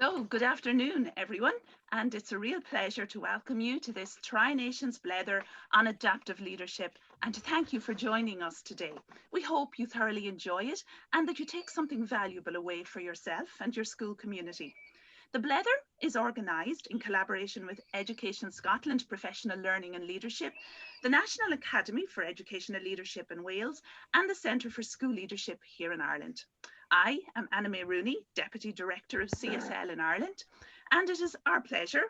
So, good afternoon, everyone, and it's a real pleasure to welcome you to this Tri-Nations Blether on adaptive leadership and to thank you for joining us today. We hope you thoroughly enjoy it and that you take something valuable away for yourself and your school community. The Blether is organised in collaboration with Education Scotland Professional Learning and Leadership, the National Academy for Educational Leadership in Wales, and the Centre for School Leadership here in Ireland. I am Anna May Rooney, Deputy Director of CSL in Ireland, and it is our pleasure,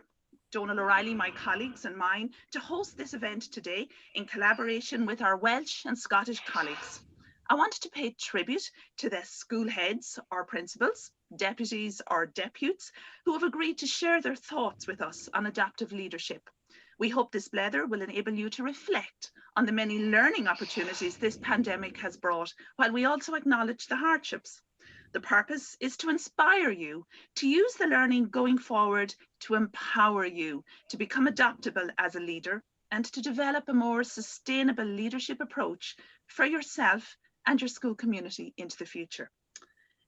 Donal O'Reilly, my colleagues and mine, to host this event today in collaboration with our Welsh and Scottish colleagues. I wanted to pay tribute to the school heads or principals, deputies or deputes, who have agreed to share their thoughts with us on adaptive leadership. We hope this Blether will enable you to reflect on the many learning opportunities this pandemic has brought, while we also acknowledge the hardships. The purpose is to inspire you to use the learning going forward to empower you to become adaptable as a leader and to develop a more sustainable leadership approach for yourself and your school community into the future.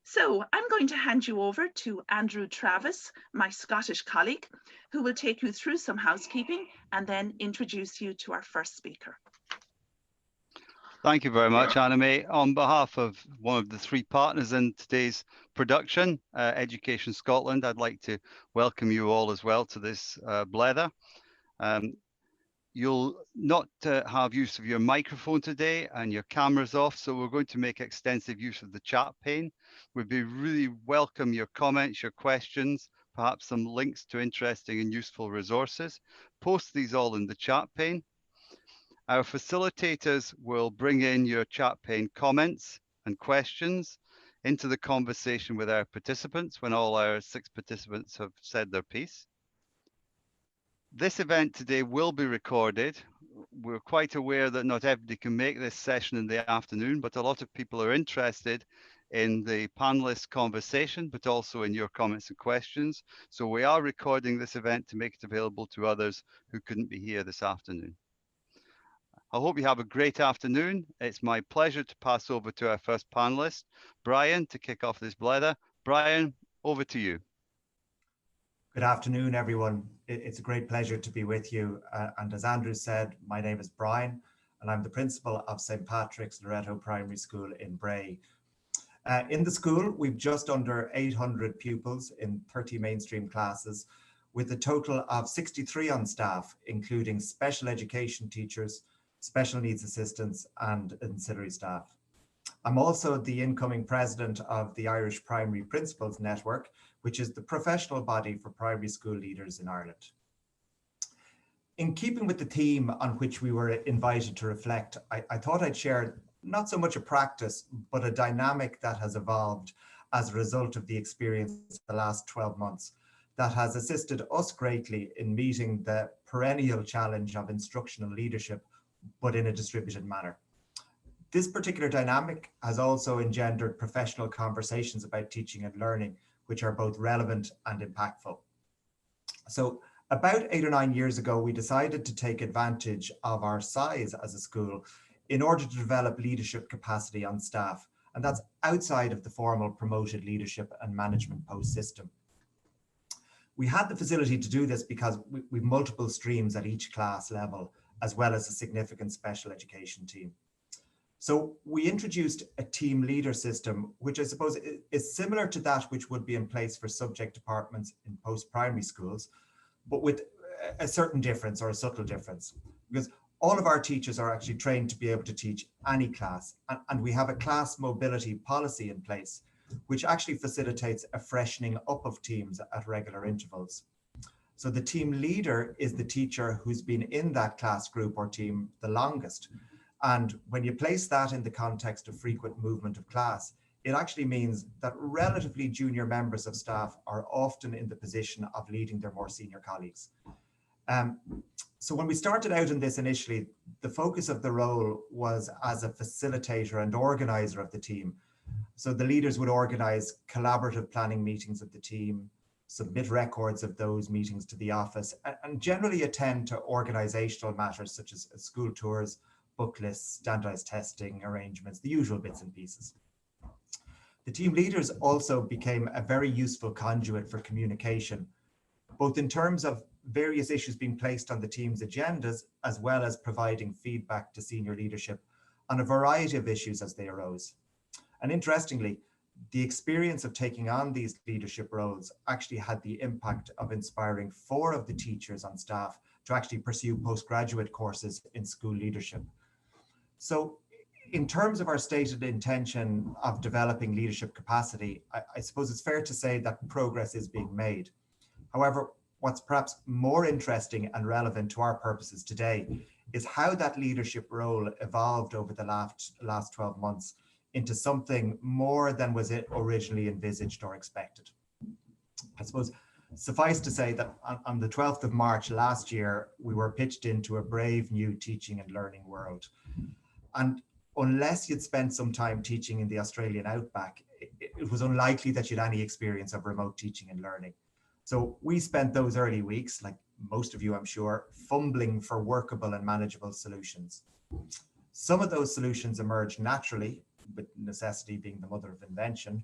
So I'm going to hand you over to Andrew Travis, my Scottish colleague, who will take you through some housekeeping and then introduce you to our first speaker. Thank you very much, Anna May. On behalf of one of the three partners in today's production, Education Scotland, I'd like to welcome you all as well to this Blether. You'll not have use of your microphone today and your camera's off, so we're going to make extensive use of the chat pane. We'd be really welcome your comments, your questions, perhaps some links to interesting and useful resources. Post these all in the chat pane. Our facilitators will bring in your chat pane comments and questions into the conversation with our participants when all our 6 participants have said their piece. This event today will be recorded. We're quite aware that not everybody can make this session in the afternoon, but a lot of people are interested in the panelist conversation, but also in your comments and questions. So we are recording this event to make it available to others who couldn't be here this afternoon. I hope you have a great afternoon. It's my pleasure to pass over to our first panelist, Brian, to kick off this Blether. Brian, over to you. Good afternoon, everyone. It's a great pleasure to be with you. And as Andrew said, my name is Brian, and I'm the principal of St. Patrick's Loreto Primary School in Bray. In the school, we've just under 800 pupils in 30 mainstream classes, with a total of 63 on staff, including special education teachers, special needs assistants and ancillary staff. I'm also the incoming president of the Irish Primary Principals Network, which is the professional body for primary school leaders in Ireland. In keeping with the theme on which we were invited to reflect, I thought I'd share not so much a practice, but a dynamic that has evolved as a result of the experience of the last 12 months that has assisted us greatly in meeting the perennial challenge of instructional leadership, but in a distributed manner. This particular dynamic has also engendered professional conversations about teaching and learning, which are both relevant and impactful. So about 8 or 9 years ago, we decided to take advantage of our size as a school in order to develop leadership capacity on staff, and that's outside of the formal promoted leadership and management post system. We had the facility to do this because we've multiple streams at each class level, as well as a significant special education team. So we introduced a team leader system, which I suppose is similar to that which would be in place for subject departments in post-primary schools, but with a certain difference or a subtle difference, because all of our teachers are actually trained to be able to teach any class, and we have a class mobility policy in place, which actually facilitates a freshening up of teams at regular intervals. So the team leader is the teacher who's been in that class group or team the longest. And when you place that in the context of frequent movement of class, it actually means that relatively junior members of staff are often in the position of leading their more senior colleagues. So when we started out in this initially, the focus of the role was as a facilitator and organizer of the team. So the leaders would organize collaborative planning meetings of the team, submit records of those meetings to the office, and generally attend to organizational matters such as school tours, book lists, standardized testing arrangements, the usual bits and pieces. The team leaders also became a very useful conduit for communication, both in terms of various issues being placed on the team's agendas, as well as providing feedback to senior leadership on a variety of issues as they arose. And interestingly, the experience of taking on these leadership roles actually had the impact of inspiring 4 of the teachers on staff to actually pursue postgraduate courses in school leadership. So in terms of our stated intention of developing leadership capacity, I suppose it's fair to say that progress is being made. However, what's perhaps more interesting and relevant to our purposes today is how that leadership role evolved over the last 12 months into something more than was it originally envisaged or expected. I suppose suffice to say that on the 12th of March last year, we were pitched into a brave new teaching and learning world. And unless you'd spent some time teaching in the Australian outback, it was unlikely that you'd any experience of remote teaching and learning. So we spent those early weeks, like most of you, I'm sure, fumbling for workable and manageable solutions. Some of those solutions emerged naturally, with necessity being the mother of invention.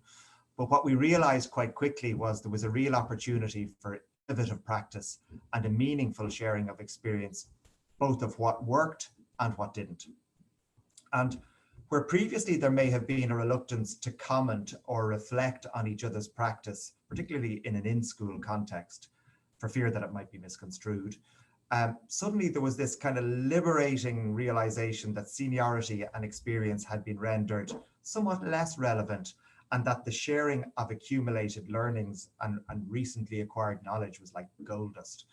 But what we realized quite quickly was there was a real opportunity for innovative practice and a meaningful sharing of experience, both of what worked and what didn't. And where previously there may have been a reluctance to comment or reflect on each other's practice, particularly in an in-school context, for fear that it might be misconstrued, suddenly there was this kind of liberating realization that seniority and experience had been rendered somewhat less relevant, and that the sharing of accumulated learnings and recently acquired knowledge was like gold dust.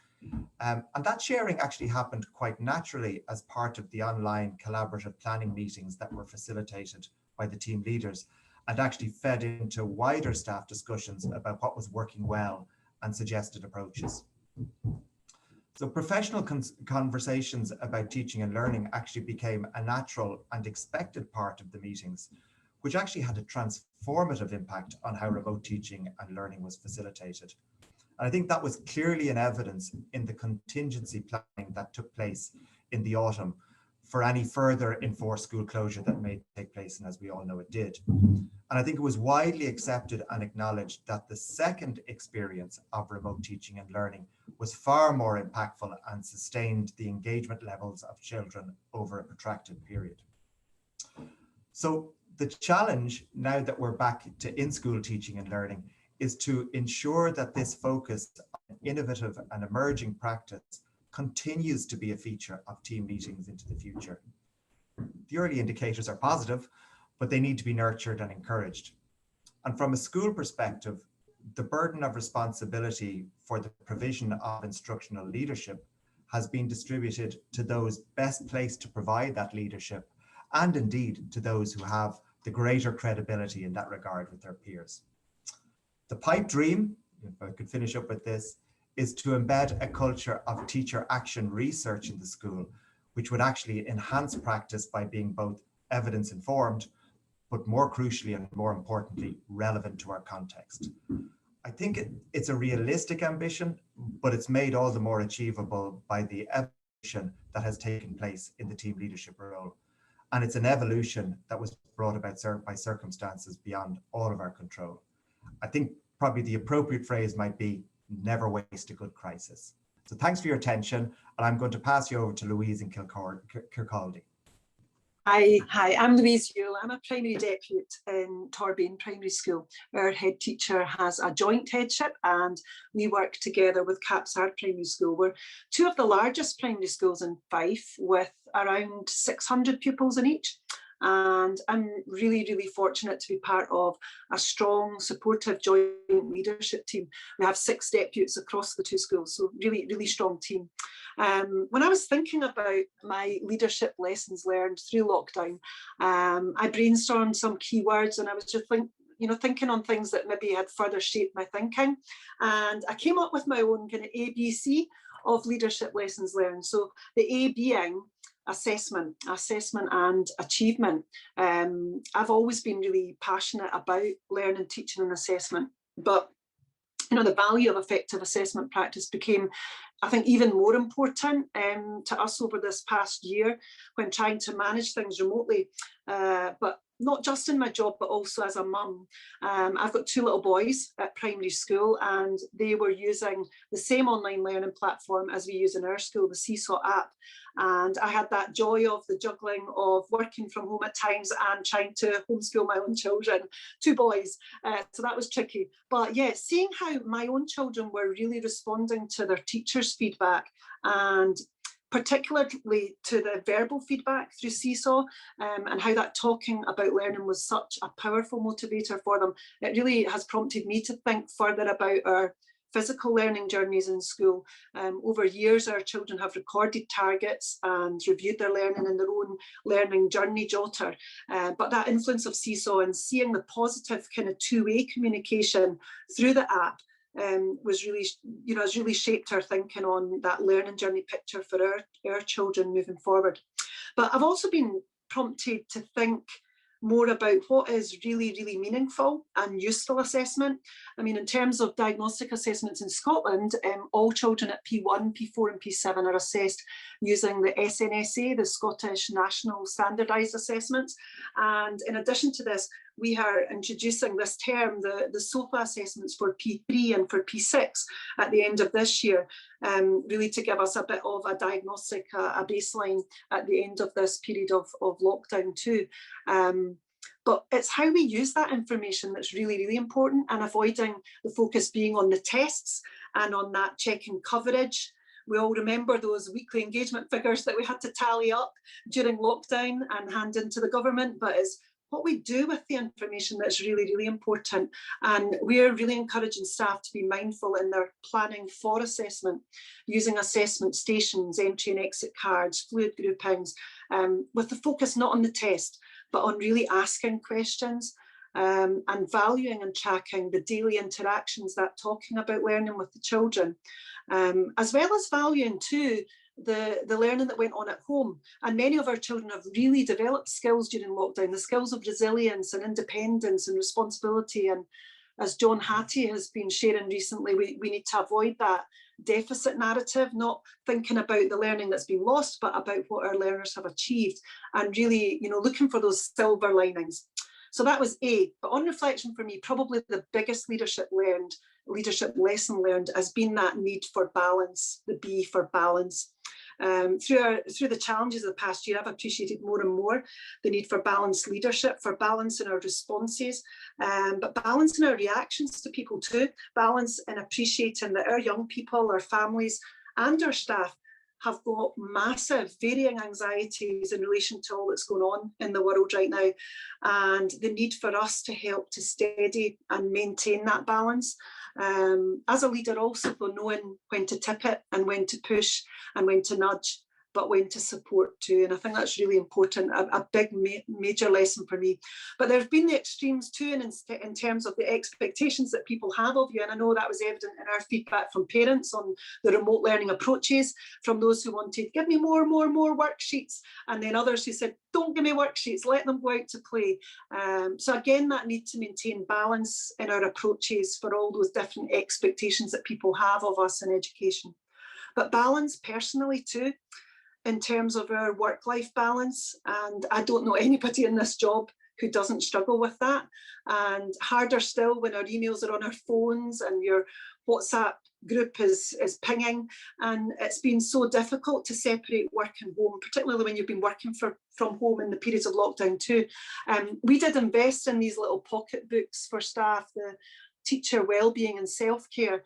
And that sharing actually happened quite naturally as part of the online collaborative planning meetings that were facilitated by the team leaders, and actually fed into wider staff discussions about what was working well and suggested approaches. So professional conversations about teaching and learning actually became a natural and expected part of the meetings, which actually had a transformative impact on how remote teaching and learning was facilitated. And I think that was clearly in evidence in the contingency planning that took place in the autumn for any further enforced school closure that may take place, and as we all know it did. And I think it was widely accepted and acknowledged that the second experience of remote teaching and learning was far more impactful and sustained the engagement levels of children over a protracted period. So the challenge, now that we're back to in-school teaching and learning, is to ensure that this focus on innovative and emerging practice continues to be a feature of team meetings into the future. The early indicators are positive, but they need to be nurtured and encouraged. And from a school perspective, the burden of responsibility for the provision of instructional leadership has been distributed to those best placed to provide that leadership, and indeed to those who have the greater credibility in that regard with their peers. The pipe dream, if I could finish up with this, is to embed a culture of teacher action research in the school, which would actually enhance practice by being both evidence informed, but more crucially and more importantly, relevant to our context. I think it's a realistic ambition, but it's made all the more achievable by the evolution that has taken place in the team leadership role. And it's an evolution that was brought about by circumstances beyond all of our control. I think probably the appropriate phrase might be never waste a good crisis. So thanks for your attention, and I'm going to pass you over to Louise in Kirkcaldy. Hi, I'm Louise Yule. I'm a primary deputy in Torbein Primary School. Our head teacher has a joint headship and we work together with Capsard Primary School. We're two of the largest primary schools in Fife with around 600 pupils in each. And I'm really, really fortunate to be part of a strong, supportive joint leadership team. We have 6 deputies across the 2 schools, so really, really strong team. When I was thinking about my leadership lessons learned through lockdown, I brainstormed some keywords, and I was just thinking on things that maybe had further shaped my thinking. And I came up with my own kind of ABC of leadership lessons learned. So the A being assessment and achievement. I've always been really passionate about learning, teaching and assessment, but the value of effective assessment practice became, I think, even more important to us over this past year when trying to manage things remotely. But not just in my job, but also as a mum. I've got 2 little boys at primary school, and they were using the same online learning platform as we use in our school, the Seesaw app. And I had that joy of the juggling of working from home at times and trying to homeschool my own children, 2 boys. So that was tricky. But yeah, seeing how my own children were really responding to their teachers' feedback, and particularly to the verbal feedback through Seesaw, and how that talking about learning was such a powerful motivator for them, it really has prompted me to think further about our physical learning journeys in school. Over years, our children have recorded targets and reviewed their learning in their own learning journey jotter. But that influence of Seesaw and seeing the positive kind of 2-way communication through the app was really, has really shaped our thinking on that learning journey picture for our children moving forward. But I've also been prompted to think more about what is really, really meaningful and useful assessment. I mean, in terms of diagnostic assessments in Scotland, all children at P1, P4 and P7 are assessed using the SNSA, the Scottish National Standardised Assessments. And in addition to this, we are introducing this term, the SOPA assessments for P3 and for P6 at the end of this year, really to give us a bit of a diagnostic, a baseline at the end of this period of lockdown too. But it's how we use that information that's really, really important, and avoiding the focus being on the tests and on that checking coverage. We all remember those weekly engagement figures that we had to tally up during lockdown and hand into the government, but it's what we do with the information that's really, really important. And we're really encouraging staff to be mindful in their planning for assessment, using assessment stations, entry and exit cards, fluid groupings, with the focus not on the test, but on really asking questions, and valuing and tracking the daily interactions, that talking about learning with the children, as well as valuing too the learning that went on at home. And many of our children have really developed skills during lockdown, the skills of resilience and independence and responsibility. And as John Hattie has been sharing recently, we need to avoid that deficit narrative, not thinking about the learning that's been lost, but about what our learners have achieved, and really, looking for those silver linings. So that was A. But on reflection for me, probably the biggest leadership lesson learned has been that need for balance, the B for balance. Through the challenges of the past year, I've appreciated more and more the need for balanced leadership, for balance in our responses, but balance in our reactions to people too, balance in appreciating that our young people, our families and our staff have got massive varying anxieties in relation to all that's going on in the world right now, and the need for us to help to steady and maintain that balance. As a leader also, knowing when to tip it and when to push and when to nudge, but when to support too. And I think that's really important, a big major lesson for me. But there have been the extremes too, in terms of the expectations that people have of you. And I know that was evident in our feedback from parents on the remote learning approaches, from those who wanted, give me more worksheets, and then others who said, don't give me worksheets, let them go out to play. So again, that need to maintain balance in our approaches for all those different expectations that people have of us in education. But balance personally too, in terms of our work-life balance. And I don't know anybody in this job who doesn't struggle with that. And harder still when our emails are on our phones and your WhatsApp group is pinging. And it's been so difficult to separate work and home, particularly when you've been working from home in the periods of lockdown too. We did invest in these little pocket books for staff, the teacher wellbeing and self-care.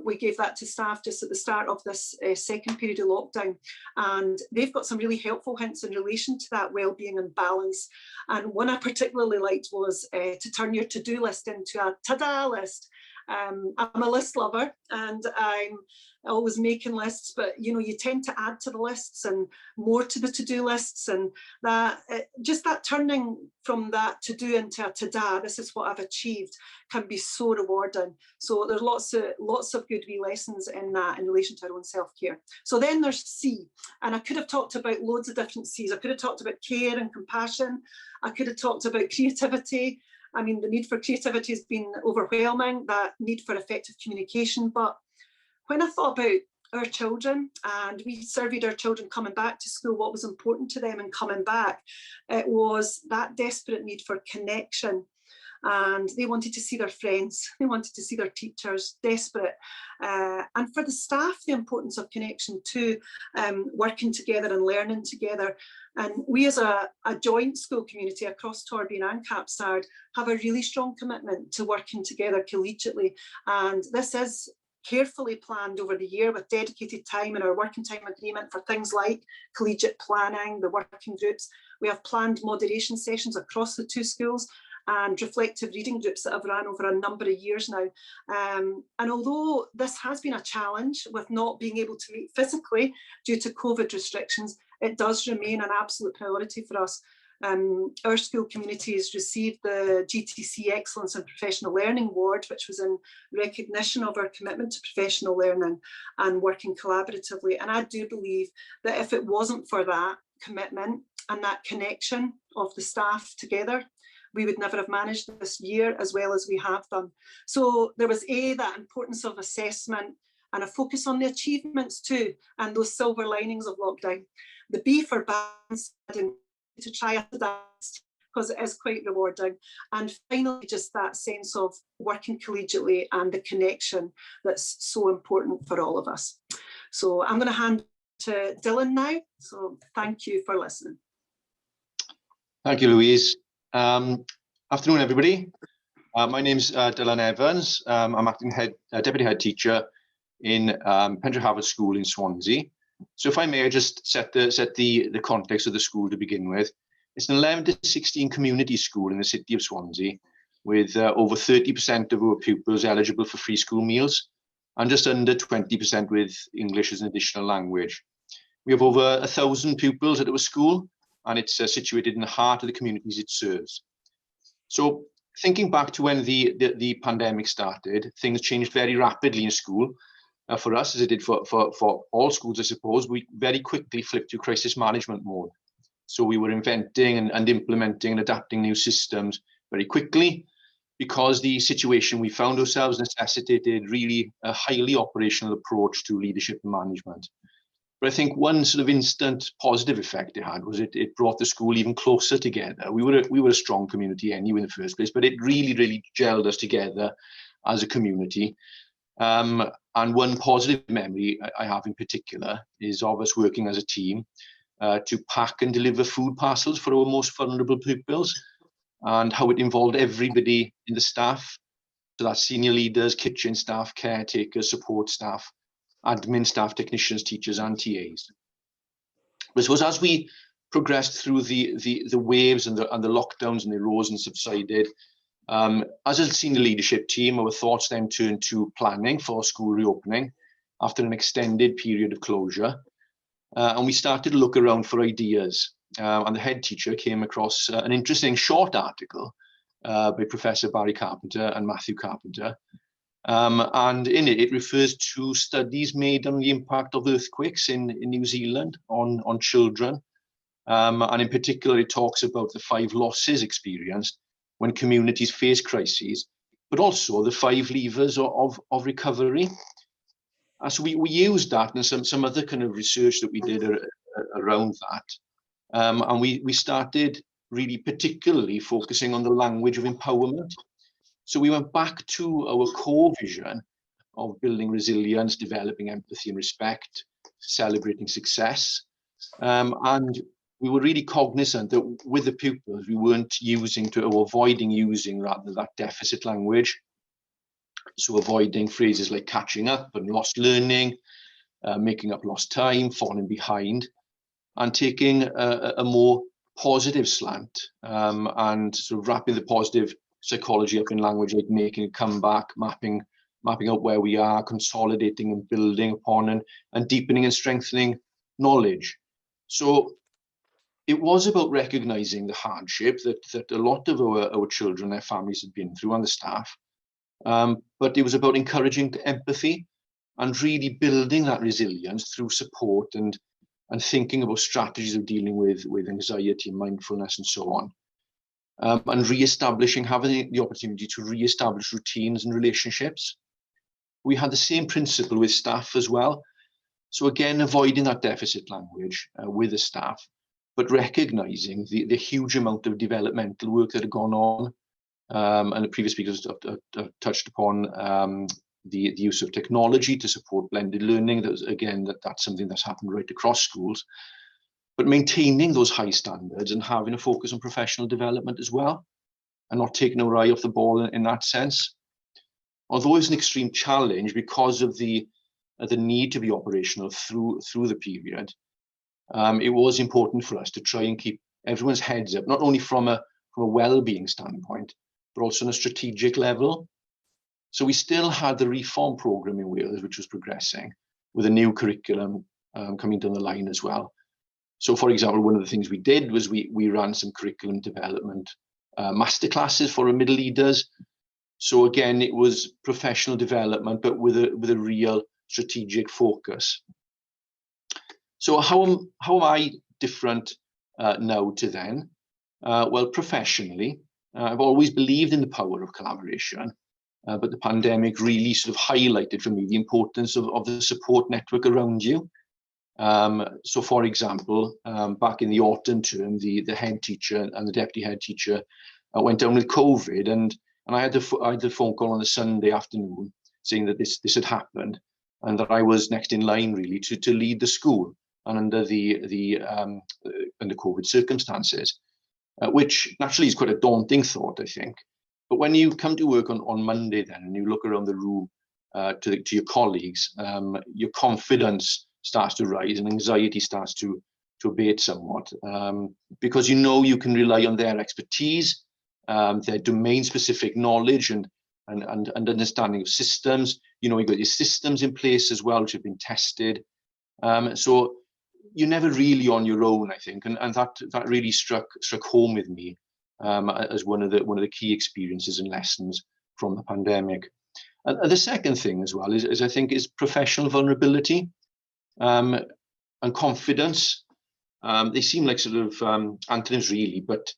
We gave that to staff just at the start of this second period of lockdown, and they've got some really helpful hints in relation to that wellbeing and balance. And one I particularly liked was to turn your to-do list into a ta-da list. I'm a list lover and I'm always making lists, but you tend to add to the lists and more to the to-do lists, and that just that turning from that to-do into a ta-da, this is what I've achieved, can be so rewarding. So there's lots of good wee lessons in that in relation to our own self-care. So then there's C, and I could have talked about loads of different C's. I could have talked about care and compassion. I could have talked about creativity. I mean, the need for creativity has been overwhelming, that need for effective communication. But when I thought about our children, and we surveyed our children coming back to school, what was important to them in coming back. It was that desperate need for connection. And they wanted to see their friends, they wanted to see their teachers, desperate. And for the staff, the importance of connection too, working together and learning together. And we as a joint school community across Torbean and Capsard have a really strong commitment to working together collegiately. And this is carefully planned over the year with dedicated time in our working time agreement for things like collegiate planning, the working groups. We have planned moderation sessions across the two schools and reflective reading groups that have run over a number of years now. And although this has been a challenge with not being able to meet physically due to COVID restrictions, it does remain an absolute priority for us. Our school community has received the Gttc Excellence in Professional Learning Award, which was in recognition of our commitment to professional learning and working collaboratively. And I do believe that if it wasn't for that commitment and that connection of the staff together, we would never have managed this year as well as we have done. So there was that importance of assessment and a focus on the achievements too, and those silver linings of lockdown. The B for balance, to try at that, because it is quite rewarding. And finally, just that sense of working collegiately and the connection that's so important for all of us. So I'm going to hand to Dylan now. So thank you for listening. Thank you, Louise. Afternoon, everybody. My name's Dylan Evans. I'm acting deputy head teacher in Pendrahafod School in Swansea. So if I may, I just set the context of the school to begin with. It's an 11 to 16 community school in the city of Swansea, with over 30% of our pupils eligible for free school meals, and just under 20% with English as an additional language. We have over 1,000 pupils at our school, and it's situated in the heart of the communities it serves. So thinking back to when the pandemic started, things changed very rapidly in school. For us, as it did for all schools, I suppose, we very quickly flipped to crisis management mode. So we were inventing and implementing and adapting new systems very quickly, because the situation we found ourselves necessitated really a highly operational approach to leadership and management. But I think one sort of instant positive effect it had was it brought the school even closer together. We were a strong community anyway in the first place, but it really gelled us together as a community. And one positive memory I have in particular is of us working as a team to pack and deliver food parcels for our most vulnerable pupils, and how it involved everybody in the staff. So that's senior leaders, kitchen staff, caretakers, support staff, admin staff, technicians, teachers, and TAs. But I suppose as we progressed through the waves and the lockdowns, and they rose and subsided, as a senior leadership team, our thoughts then turned to planning for school reopening after an extended period of closure. And we started to look around for ideas. And the head teacher came across an interesting short article by Professor Barry Carpenter and Matthew Carpenter. And in it refers to studies made on the impact of earthquakes in New Zealand on children. And in particular, it talks about the 5 losses experienced when communities face crises, but also the 5 levers of recovery. So we used that and some other kind of research that we did around that. And we started really particularly focusing on the language of empowerment. So we went back to our core vision of building resilience, developing empathy and respect, celebrating success. And we were really cognizant that with the pupils, we weren't avoiding using rather that deficit language. So avoiding phrases like catching up and lost learning, making up lost time, falling behind, and taking a more positive slant and sort of wrapping the positive psychology up in language, like making a comeback, mapping out where we are, consolidating and building upon, and deepening and strengthening knowledge. So it was about recognizing the hardship that a lot of our children, their families had been through, and the staff. But it was about encouraging empathy and really building that resilience through support and thinking about strategies of dealing with anxiety, mindfulness, and so on. And having the opportunity to re-establish routines and relationships. We had the same principle with staff as well. So again, avoiding that deficit language with the staff, but recognizing the huge amount of developmental work that had gone on. And the previous speakers have touched upon the use of technology to support blended learning. That's something that's happened right across schools. But maintaining those high standards and having a focus on professional development as well, and not taking our eye off the ball in that sense. Although it's an extreme challenge because of the need to be operational through the period, it was important for us to try and keep everyone's heads up, not only from a well-being standpoint, but also on a strategic level. So we still had the reform programme in Wales, which was progressing, with a new curriculum coming down the line as well. So, for example, one of the things we did was we ran some curriculum development masterclasses for our middle leaders. So again, it was professional development, but with a real strategic focus. So how am I different now to then? Well, professionally, I've always believed in the power of collaboration, but the pandemic really sort of highlighted for me the importance of the support network around you. So, for example, back in the autumn term, the head teacher and the deputy head teacher went down with COVID, and I had a phone call on a Sunday afternoon saying that this had happened, and that I was next in line really to lead the school and under under COVID circumstances, which naturally is quite a daunting thought, I think. But when you come to work on Monday then, and you look around the room to your colleagues, your confidence starts to rise and anxiety starts to abate somewhat, because you know you can rely on their expertise, their domain-specific knowledge and understanding of systems. You know, you've got your systems in place as well, which have been tested. So you're never really on your own, I think, and that really struck home with me as one of the key experiences and lessons from the pandemic. And the second thing as well is I think is professional vulnerability. And confidence. They seem like sort of antonyms really, but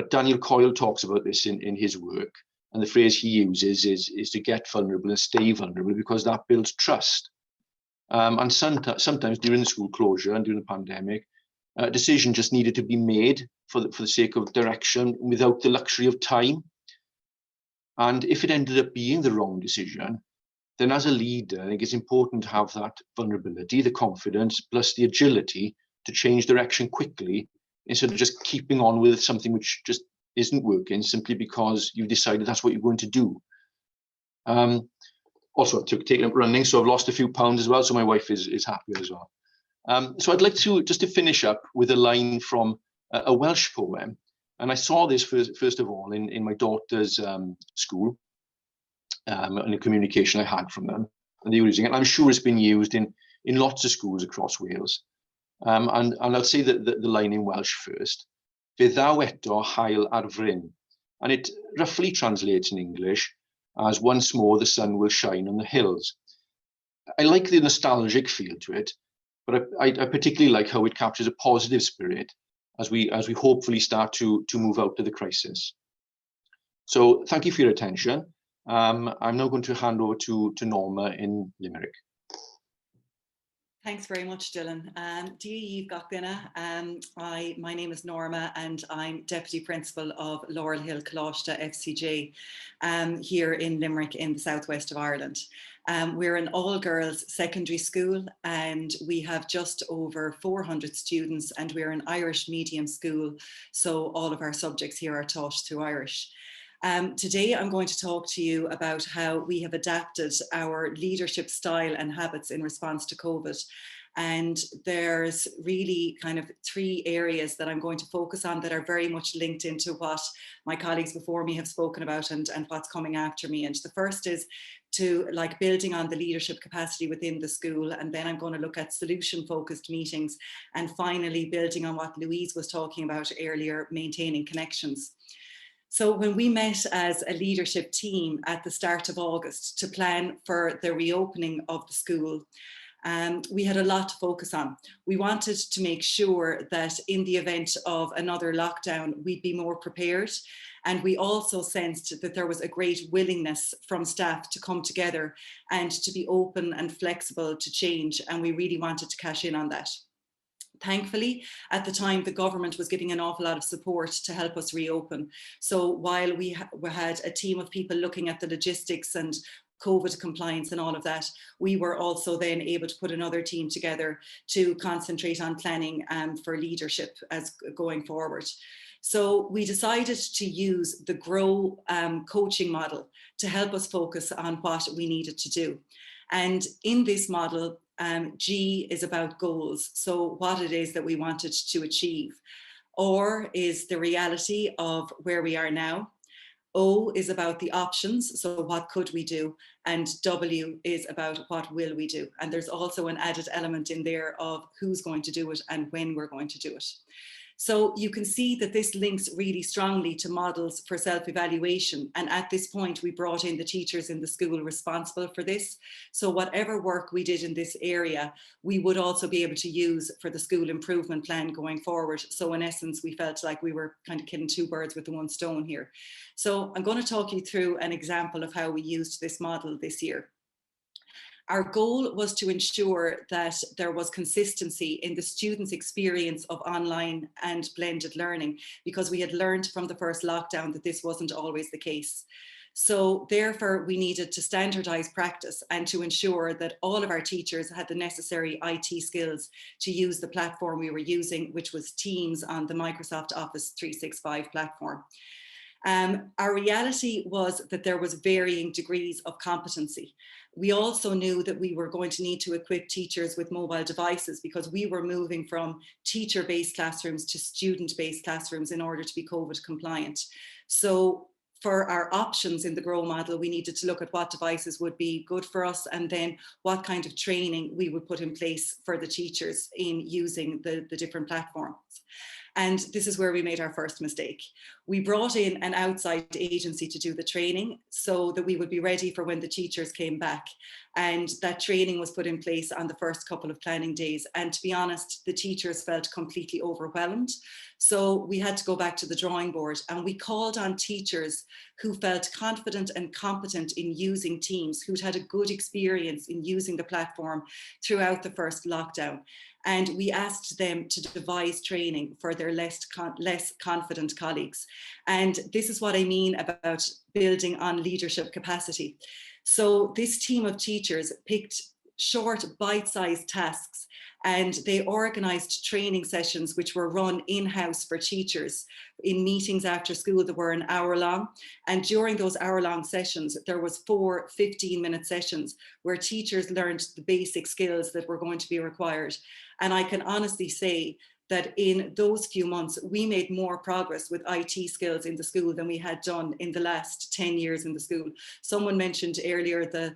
Daniel Coyle talks about this in his work, and the phrase he uses is to get vulnerable and stay vulnerable, because that builds trust. And sometimes during the school closure and during the pandemic, a decision just needed to be made for the sake of direction without the luxury of time. And if it ended up being the wrong decision, then as a leader, I think it's important to have that vulnerability, the confidence, plus the agility to change direction quickly, instead of just keeping on with something which just isn't working simply because you've decided that's what you're going to do. Also, I've taken up running, so I've lost a few pounds as well, so my wife is happy as well. So I'd like to finish up with a line from a Welsh poem. And I saw this first of all in my daughter's school, and the communication I had from them, and they were using it. And I'm sure it's been used in lots of schools across Wales. And I'll say the line in Welsh first. Fe ddaw eto hael ar fryn. And it roughly translates in English as once more the sun will shine on the hills. I like the nostalgic feel to it, but I particularly like how it captures a positive spirit as we hopefully start to move out of the crisis. So thank you for your attention. I'm now going to hand over to Norma in Limerick. Thanks very much, Dylan. My name is Norma and I'm Deputy Principal of Laurel Hill Coláiste FCJ here in Limerick in the southwest of Ireland. We're an all-girls secondary school and we have just over 400 students, and we're an Irish medium school, so all of our subjects here are taught through Irish. Today I'm going to talk to you about how we have adapted our leadership style and habits in response to COVID. And there's really kind of three areas that I'm going to focus on that are very much linked into what my colleagues before me have spoken about and what's coming after me. And the first is to building on the leadership capacity within the school. And then I'm going to look at solution focused meetings. And finally, building on what Louise was talking about earlier, maintaining connections. So when we met as a leadership team at the start of August to plan for the reopening of the school, we had a lot to focus on. We wanted to make sure that in the event of another lockdown, we'd be more prepared. And we also sensed that there was a great willingness from staff to come together and to be open and flexible to change. And we really wanted to cash in on that. Thankfully, at the time, the government was giving an awful lot of support to help us reopen. So while we had a team of people looking at the logistics and COVID compliance and all of that, we were also then able to put another team together to concentrate on planning for leadership as going forward. So we decided to use the GROW coaching model to help us focus on what we needed to do. And in this model, G is about goals, so what it is that we wanted to achieve. R is the reality of where we are now. O is about the options, so what could we do? And W is about what will we do? And there's also an added element in there of who's going to do it and when we're going to do it. So you can see that this links really strongly to models for self-evaluation. And at this point, we brought in the teachers in the school responsible for this. So whatever work we did in this area, we would also be able to use for the school improvement plan going forward. So in essence, we felt like we were kind of killing two birds with one stone here. So I'm going to talk you through an example of how we used this model this year. Our goal was to ensure that there was consistency in the students' experience of online and blended learning, because we had learned from the first lockdown that this wasn't always the case. So therefore, we needed to standardize practice and to ensure that all of our teachers had the necessary IT skills to use the platform we were using, which was Teams on the Microsoft Office 365 platform. Our reality was that there was varying degrees of competency. We also knew that we were going to need to equip teachers with mobile devices because we were moving from teacher-based classrooms to student-based classrooms in order to be COVID compliant. So for our options in the GROW model, we needed to look at what devices would be good for us and then what kind of training we would put in place for the teachers in using the different platforms. And this is where we made our first mistake. We brought in an outside agency to do the training so that we would be ready for when the teachers came back. And that training was put in place on the first couple of planning days. And to be honest, the teachers felt completely overwhelmed. So we had to go back to the drawing board and we called on teachers who felt confident and competent in using Teams, who'd had a good experience in using the platform throughout the first lockdown. And we asked them to devise training for their less confident colleagues. And this is what I mean about building on leadership capacity. So this team of teachers picked short bite-sized tasks and they organized training sessions which were run in-house for teachers in meetings after school that were an hour long. And during those hour-long sessions, there was 4 15-minute sessions where teachers learned the basic skills that were going to be required. And I can honestly say that in those few months, we made more progress with IT skills in the school than we had done in the last 10 years in the school. Someone mentioned earlier the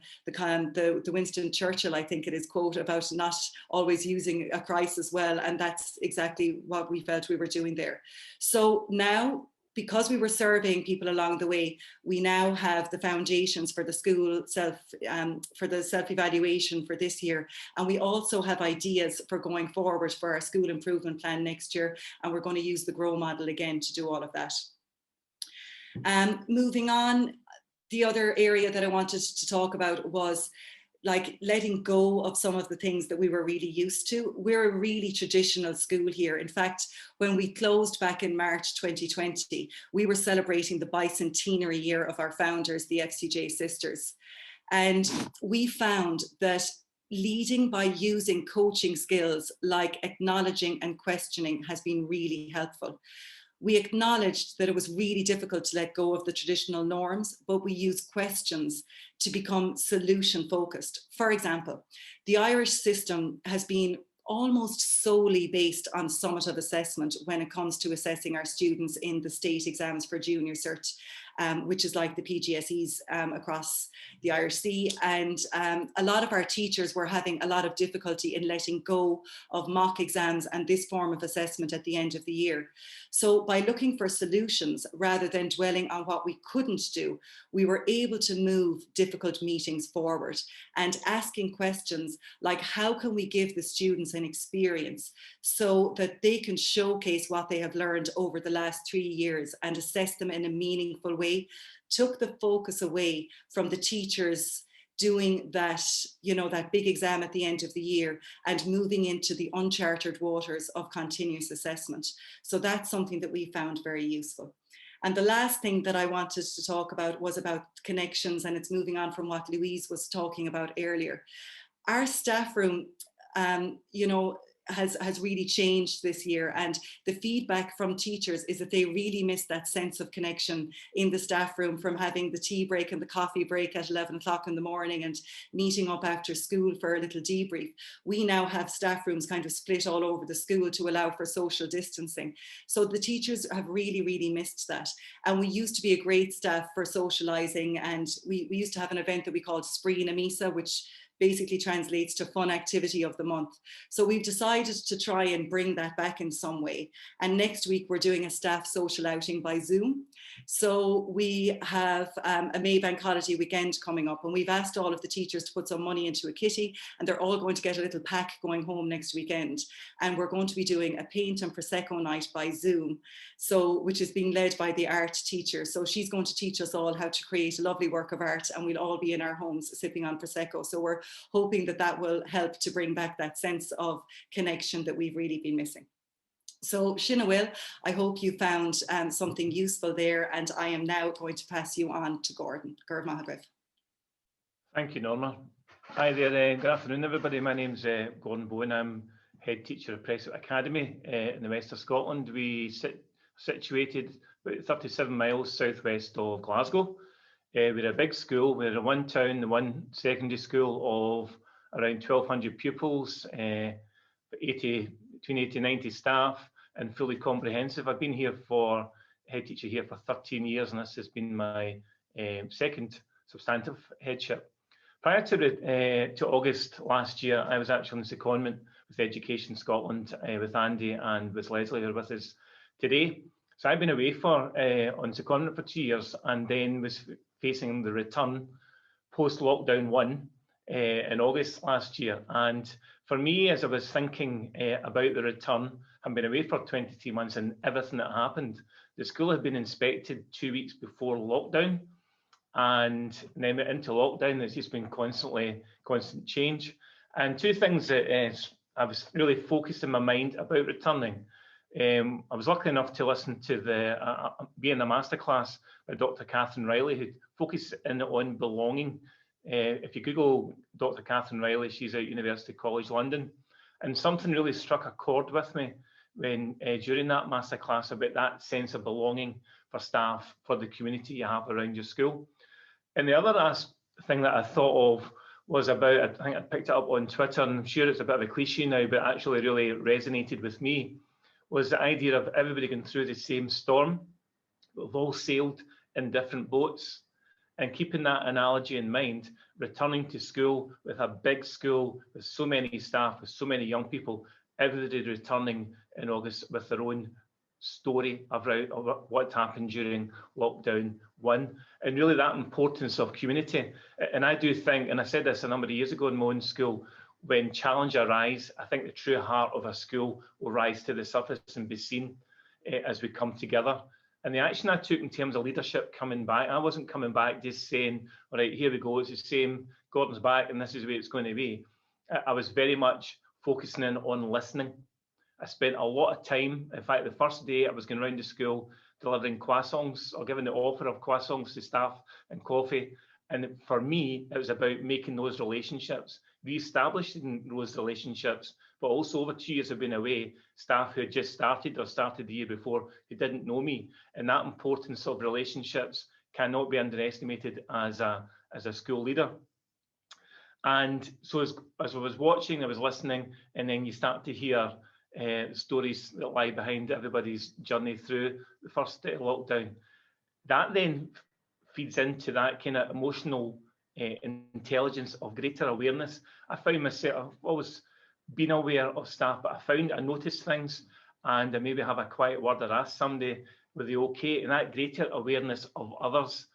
Winston Churchill, I think it is, quote about not always using a crisis well, and that's exactly what we felt we were doing there. So now, because we were surveying people along the way, we now have the foundations for the school self-evaluation for this year. And we also have ideas for going forward for our school improvement plan next year. And we're going to use the GROW model again to do all of that. Moving on, the other area that I wanted to talk about was like letting go of some of the things that we were really used to. We're a really traditional school here. In fact, when we closed back in March 2020, we were celebrating the bicentenary year of our founders, the FCJ sisters. And we found that leading by using coaching skills like acknowledging and questioning has been really helpful. We acknowledged that it was really difficult to let go of the traditional norms, but we used questions to become solution focused. For example, the Irish system has been almost solely based on summative assessment when it comes to assessing our students in the state exams for junior cert. which is like the PGCEs across the Irish Sea. And a lot of our teachers were having a lot of difficulty in letting go of mock exams and this form of assessment at the end of the year. So by looking for solutions rather than dwelling on what we couldn't do, we were able to move difficult meetings forward and asking questions like, how can we give the students an experience so that they can showcase what they have learned over the last 3 years and assess them in a meaningful way, took the focus away from the teachers doing that, you know, that big exam at the end of the year and moving into the uncharted waters of continuous assessment. So that's something that we found very useful. And the last thing that I wanted to talk about was about connections, and it's moving on from what Louise was talking about earlier. Our staff room, you know, has really changed this year, and the feedback from teachers is that they really miss that sense of connection in the staff room, from having the tea break and the coffee break at 11 o'clock in the morning and meeting up after school for a little debrief. We now have staff rooms kind of split all over the school to allow for social distancing. So the teachers have really missed that. And we used to be a great staff for socializing, and we used to have an event that we called Spree na Misa, which basically translates to fun activity of the month. So we've decided to try and bring that back in some way. And next week we're doing a staff social outing by Zoom. So we have a May Bank holiday weekend coming up, and we've asked all of the teachers to put some money into a kitty, and they're all going to get a little pack going home next weekend. And we're going to be doing a paint and Prosecco night by Zoom, so which is being led by the art teacher. So she's going to teach us all how to create a lovely work of art, and we'll all be in our homes sipping on Prosecco. So we're hoping that that will help to bring back that sense of connection that we've really been missing. So Sinna Will, I hope you found something useful there, and I am now going to pass you on to Gordon. Mairead. Thank you, Norma. Hi there, good afternoon everybody. My name's Gordon Bowen. I'm head teacher of Prescott Academy in the west of Scotland. We situated about 37 miles southwest of Glasgow. We're a big school. We're a one town, the one secondary school of around 1,200 pupils, between 80 and 90 staff, and fully comprehensive. I've been here head teacher here for 13 years, and this has been my second substantive headship. Prior to August last year, I was actually on secondment with Education Scotland with Andy and with Leslie, who are with us today. So I've been away on secondment for 2 years, and then was facing the return post-lockdown 1 in August last year. And for me, as I was thinking about the return, I've been away for 23 months, and everything that happened. The school had been inspected 2 weeks before lockdown, and then into lockdown, there's just been constant change. And two things that I was really focused in my mind about returning. I was lucky enough to listen to be in a masterclass by Dr. Catherine Riley, who focused in on belonging. If you Google Dr. Catherine Riley, she's at University College London, and something really struck a chord with me when during that masterclass about that sense of belonging for staff, for the community you have around your school. And the other thing that I thought of was about, I think I picked it up on Twitter, and I'm sure it's a bit of a cliche now, but actually really resonated with me, was the idea of everybody going through the same storm. We've all sailed in different boats, and keeping that analogy in mind, returning to school with a big school with so many staff, with so many young people, everybody returning in August with their own story of what happened during lockdown 1, and really that importance of community. And I do think, and I said this a number of years ago in my own school, when challenge arise, I think the true heart of a school will rise to the surface and be seen as we come together. And the action I took in terms of leadership coming back, I wasn't coming back just saying, all right, here we go, it's the same, Gordon's back and this is the way it's going to be. I was very much focusing in on listening. I spent a lot of time, in fact, the first day I was going around the school delivering croissants or giving the offer of croissants to staff and coffee. And for me, it was about making those relationships, re-establishing those relationships, but also over 2 years of being away, staff who had just started or started the year before who didn't know me. And that importance of relationships cannot be underestimated as a school leader. And so as I was watching, I was listening, and then you start to hear stories that lie behind everybody's journey through the first lockdown. that then feeds into that kind of emotional intelligence of greater awareness. I found myself, I've always been aware of staff, but I noticed things, and I maybe have a quiet word or ask somebody, were they okay? And that greater awareness of others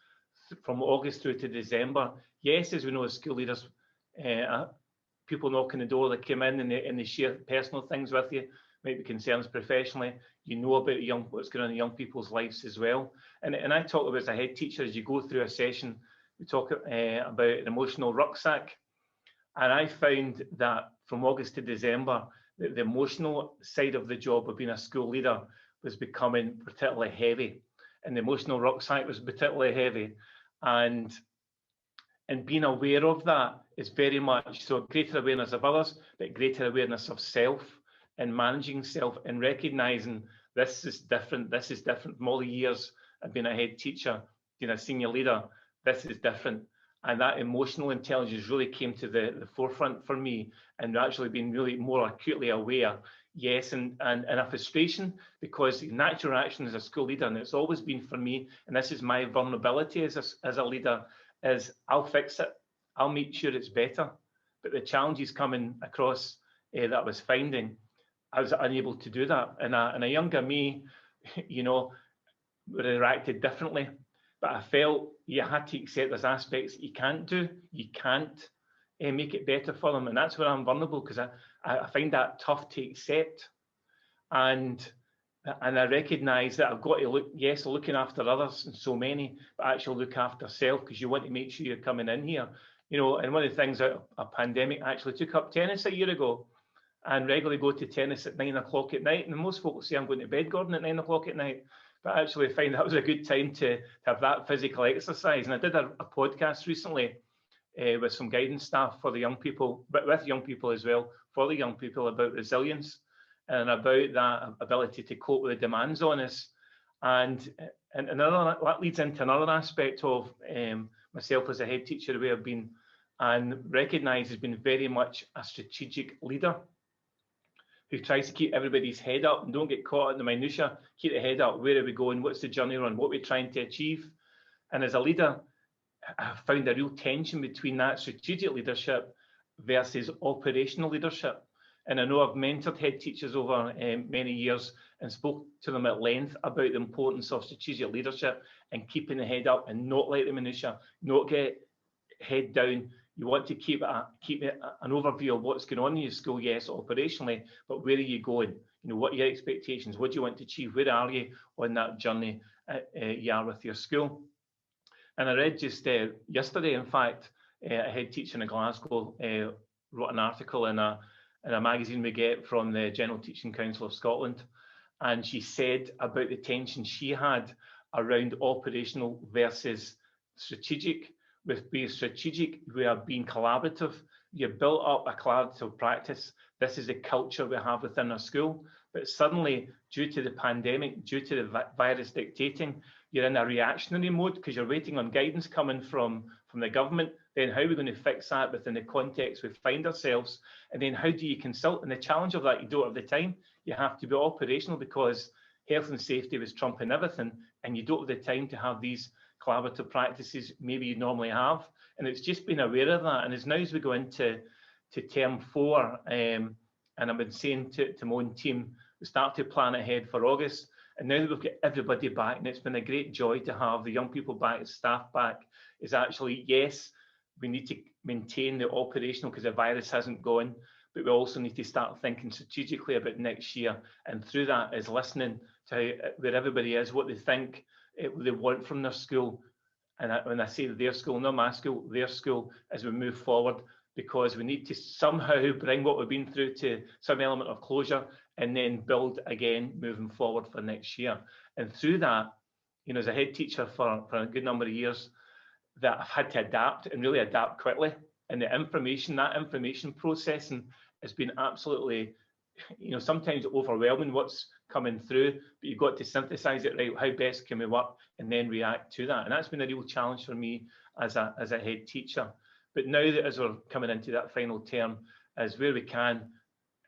from August through to December. Yes, as we know, as school leaders, people knock on the door, they come in and they share personal things with you, maybe concerns professionally. You know about what's going on in young people's lives as well. And I talk about, as a head teacher, as you go through a session, we talk about an emotional rucksack. And I found that from August to December, the emotional side of the job of being a school leader was becoming particularly heavy. And the emotional rucksack was particularly heavy. And being aware of that is very much so greater awareness of others, but greater awareness of self and managing self and recognizing this is different from all the years I've been a head teacher, being a senior leader. This is different. And that emotional intelligence really came to the forefront for me, and actually being really more acutely aware. Yes, and a frustration, because natural reaction as a school leader, and it's always been for me, and this is my vulnerability as a leader, is I'll fix it, I'll make sure it's better. But the challenges coming across that I was finding, I was unable to do that. And a younger me, you know, would have reacted differently. But I felt you had to accept there's aspects that you can't do. You can't make it better for them. And that's where I'm vulnerable, because I find that tough to accept. And I recognise that I've got to look, yes, looking after others and so many, but actually look after self, because you want to make sure you're coming in here. You know, and one of the things out of a pandemic, I actually took up tennis a year ago, and regularly go to tennis at 9 o'clock at night. And most folk say I'm going to bed, Gordon, at 9 o'clock at night. But I actually find that was a good time to have that physical exercise. And I did a podcast recently with some guidance staff for the young people, but with young people as well, for the young people, about resilience and about that ability to cope with the demands on us. And another, that leads into another aspect of myself as a head teacher, where I've been and recognised as being very much a strategic leader, who tries to keep everybody's head up and don't get caught in the minutiae, keep the head up, where are we going, what's the journey we're on, what we're trying to achieve. And as a leader, I've found a real tension between that strategic leadership versus operational leadership. And I know I've mentored head teachers over many years and spoke to them at length about the importance of strategic leadership and keeping the head up and not let the minutiae, not get head down. You want to keep an overview of what's going on in your school, yes, operationally, but where are you going? You know, what are your expectations? What do you want to achieve? Where are you on that journey you are with your school? And I read just yesterday, in fact, a head teacher in Glasgow wrote an article in a magazine we get from the General Teaching Council of Scotland, and she said about the tension she had around operational versus strategic. With being strategic, we are being collaborative. You built up a collaborative practice. This is the culture we have within our school. But suddenly, due to the pandemic, due to the virus dictating, you're in a reactionary mode because you're waiting on guidance coming from the government. Then how are we going to fix that within the context we find ourselves? And then how do you consult? And the challenge of that, you don't have the time. You have to be operational because health and safety was trumping everything, and you don't have the time to have these collaborative practices maybe you normally have. And it's just being aware of that. And as now as we go into term 4, and I've been saying to my own team, we start to plan ahead for August. And now that we've got everybody back, and it's been a great joy to have the young people back, the staff back, is actually, yes, we need to maintain the operational because the virus hasn't gone, but we also need to start thinking strategically about next year. And through that is listening to where everybody is, what they think they want from their school. And when I say their school, not my school, their school, as we move forward, because we need to somehow bring what we've been through to some element of closure and then build again moving forward for next year. And through that, you know, as a head teacher for a good number of years, that I've had to adapt and really adapt quickly. And the information, that information processing has been absolutely, you know, sometimes overwhelming what's coming through, but you've got to synthesize it, right? How best can we work and then react to that? And that's been a real challenge for me as a head teacher. But now that as we're coming into that final term, as where we can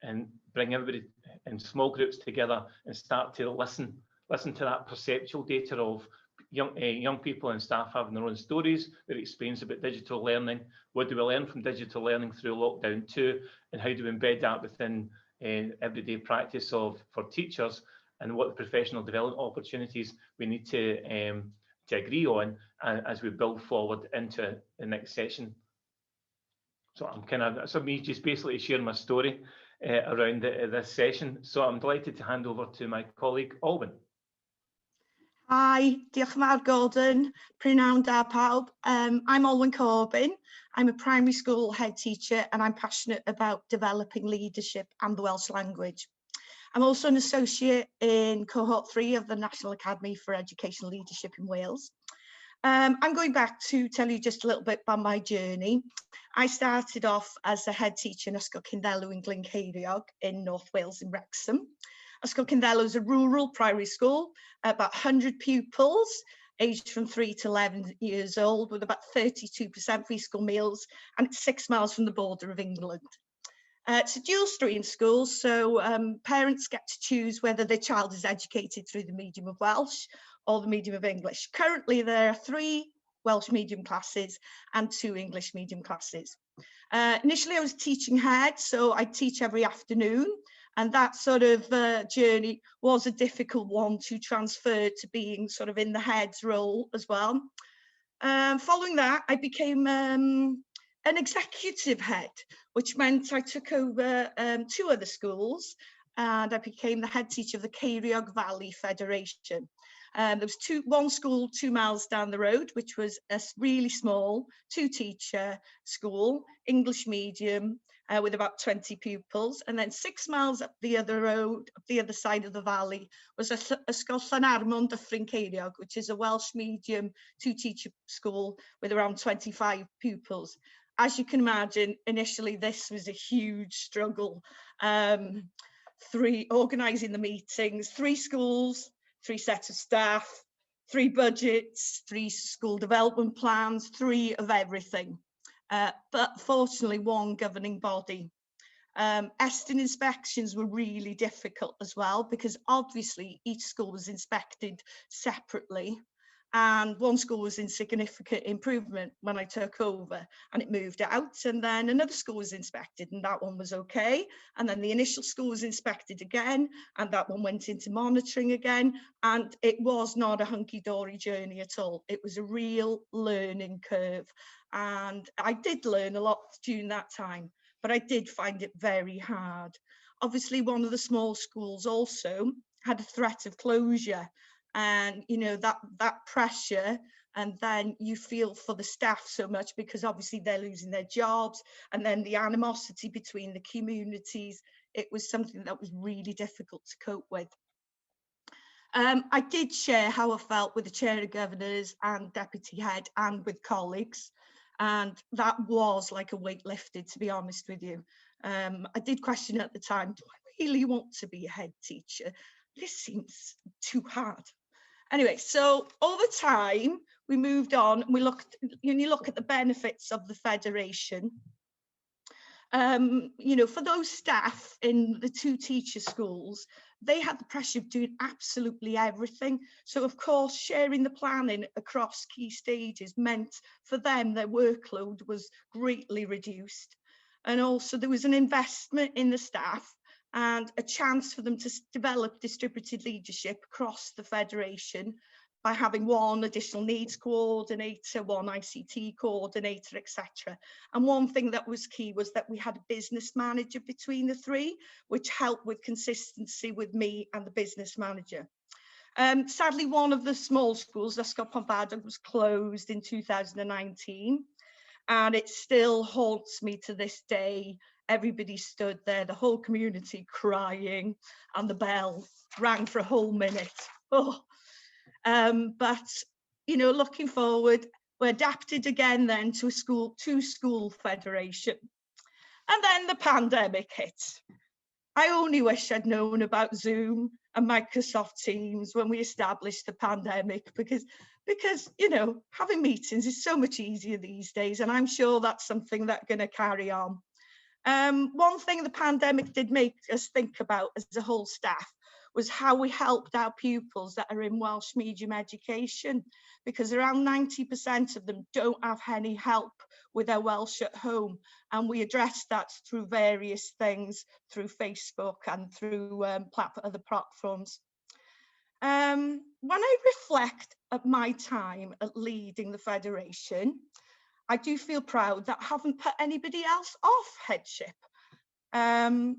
and bring everybody in small groups together and start to listen to that perceptual data of young people and staff having their own stories, their experience about digital learning. What do we learn from digital learning through lockdown too, and how do we embed that within everyday practice for teachers, and what professional development opportunities we need to agree on as we build forward into the next session. So I'm me just basically sharing my story around this session. So I'm delighted to hand over to my colleague Alwyn. Hi, diolch yn fawr Gordon, prynawn da pawb. I'm Alwyn Corbyn. I'm a primary school head teacher and I'm passionate about developing leadership and the Welsh language. I'm also an associate in cohort 3 of the National Academy for Educational Leadership in Wales. I'm going back to tell you just a little bit about my journey. I started off as a head teacher in Ysgol Cynddelw in Glynceiriog in North Wales in Wrexham. Ysgol Cynddelw is a rural primary school, about 100 pupils, aged from 3 to 11 years old, with about 32% free school meals, and it's 6 miles from the border of England. It's a dual stream school, so parents get to choose whether their child is educated through the medium of Welsh or the medium of English. Currently, there are 3 Welsh medium classes and 2 English medium classes. Initially, I was teaching head, so I teach every afternoon. And that sort of journey was a difficult one to transfer to being sort of in the head's role as well. Following that, I became an executive head, which meant I took over 2 other schools and I became the head teacher of the Ceiriog Valley Federation. There was one school 2 miles down the road, which was a really small 2-teacher school, English medium, with about 20 pupils, and then 6 miles up the other road, up the other side of the valley, was Ysgol Llanarmon Dyffryn Ceiriog, which is a Welsh medium 2-teacher school with around 25 pupils. As you can imagine, initially this was a huge struggle. Organising the meetings, 3 schools, 3 sets of staff, 3 budgets, 3 school development plans, 3 of everything. But fortunately, 1 governing body. Estyn inspections were really difficult as well, because obviously each school was inspected separately, and 1 school was in significant improvement when I took over and it moved out, and then another school was inspected and that one was okay, and then the initial school was inspected again and that one went into monitoring again, and it was not a hunky-dory journey at all. It was a real learning curve, and I did learn a lot during that time, but I did find it very hard. Obviously, one of the small schools also had a threat of closure, and you know that pressure, and then you feel for the staff so much because obviously they're losing their jobs, and then the animosity between the communities. It was something that was really difficult to cope with. I did share how I felt with the chair of governors and deputy head and with colleagues, and that was like a weight lifted, to be honest with you. I did question at the time, do I really want to be a head teacher? This seems too hard. Anyway, so over time, we moved on and we looked, you look at the benefits of the federation. You know, for those staff in the 2-teacher schools, they had the pressure of doing absolutely everything. So of course, sharing the planning across key stages meant for them, their workload was greatly reduced. And also there was an investment in the staff and a chance for them to develop distributed leadership across the federation by having 1 additional needs coordinator, 1 ICT coordinator, etc. And one thing that was key was that we had a business manager between the 3, which helped with consistency with me and the business manager. Sadly, one of the small schools, Ysgol Pombadog, was closed in 2019, and it still haunts me to this day. Everybody stood there, the whole community crying, and the bell rang for a whole minute. Oh. But, you know, looking forward, we adapted again then to a 2-school federation. And then the pandemic hit. I only wish I'd known about Zoom and Microsoft Teams when we established the pandemic, because you know, having meetings is so much easier these days, and I'm sure that's something that's going to carry on. One thing the pandemic did make us think about as a whole staff was how we helped our pupils that are in Welsh medium education, because around 90% of them don't have any help with their Welsh at home. And we addressed that through various things, through Facebook and through other platforms. When I reflect at my time at leading the Federation, I do feel proud that I haven't put anybody else off headship.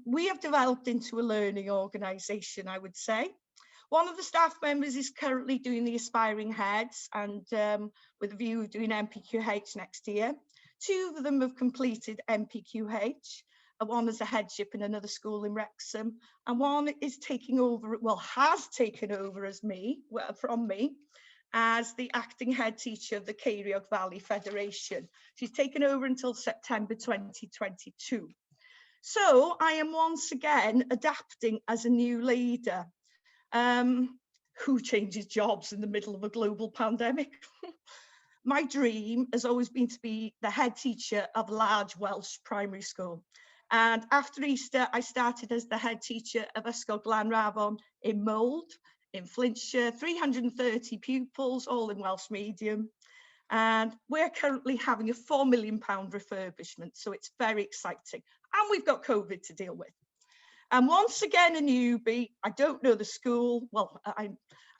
We have developed into a learning organisation, I would say. One of the staff members is currently doing the aspiring heads and with a view of doing MPQH next year. 2 of them have completed MPQH. One is a headship in another school in Wrexham, and one is taking over, well, has taken over as from me, as the acting head teacher of the Ceiriog Valley Federation. She's taken over until September 2022. So I am once again adapting as a new leader. Who changes jobs in the middle of a global pandemic? My dream has always been to be the head teacher of a large Welsh primary school. And after Easter, I started as the head teacher of Ysgol in Mold, in Flintshire, 330 pupils, all in Welsh medium. And we're currently having a £4 million refurbishment, so it's very exciting. And we've got COVID to deal with. And once again, a newbie. I don't know the school. Well, I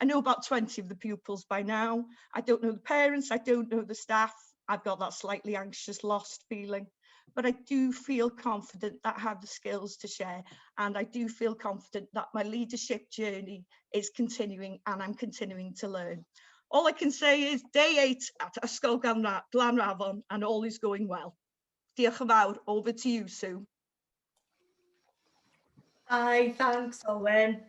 know about 20 of the pupils by now. I don't know the parents. I don't know the staff. I've got that slightly anxious, lost feeling. But I do feel confident that I have the skills to share. And I do feel confident that my leadership journey is continuing and I'm continuing to learn. All I can say is day 8 at Ysgol Glanrafon and all is going well. Diolch yn fawr. Over to you, Sue. Hi, thanks, Owen.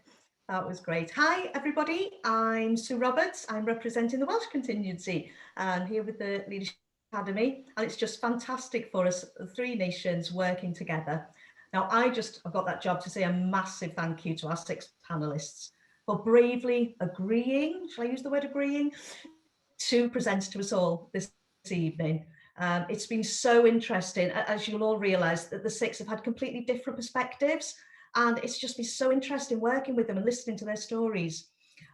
That was great. Hi, everybody. I'm Sue Roberts. I'm representing the Welsh contingency and here with the Leadership Academy. And it's just fantastic for us, the 3 nations working together. Now, I've got that job to say a massive thank you to our 6 panelists for bravely agreeing, shall I use the word agreeing, to present to us all this evening. It's been so interesting, as you'll all realise, that the 6 have had completely different perspectives. And it's just been so interesting working with them and listening to their stories.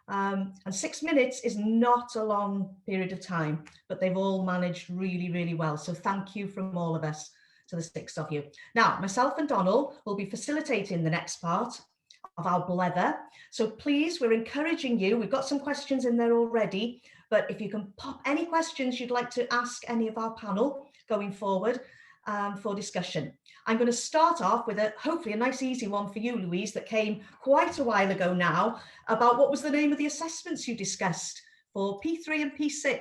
And 6 minutes is not a long period of time, but they've all managed really, really well. So thank you from all of us to the 6 of you. Now, myself and Donald will be facilitating the next part of our blether. So please, we're encouraging you. We've got some questions in there already, but if you can pop any questions you'd like to ask any of our panel going forward for discussion. I'm going to start off with hopefully a nice easy one for you, Louise, that came quite a while ago now, about what was the name of the assessments you discussed for P3 and P6?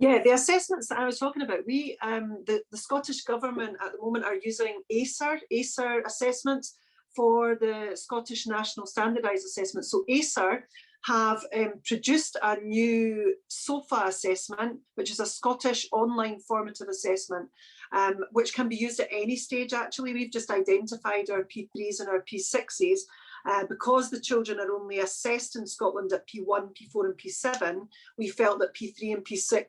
Yeah, the assessments that I was talking about, the Scottish Government at the moment are using ACER assessments for the Scottish National Standardised Assessment. So ACER have produced a new SOFA assessment, which is a Scottish online formative assessment, which can be used at any stage. Actually, we've just identified our P3s and our P6s because the children are only assessed in Scotland at P1, P4 and P7. We felt that P3 and P6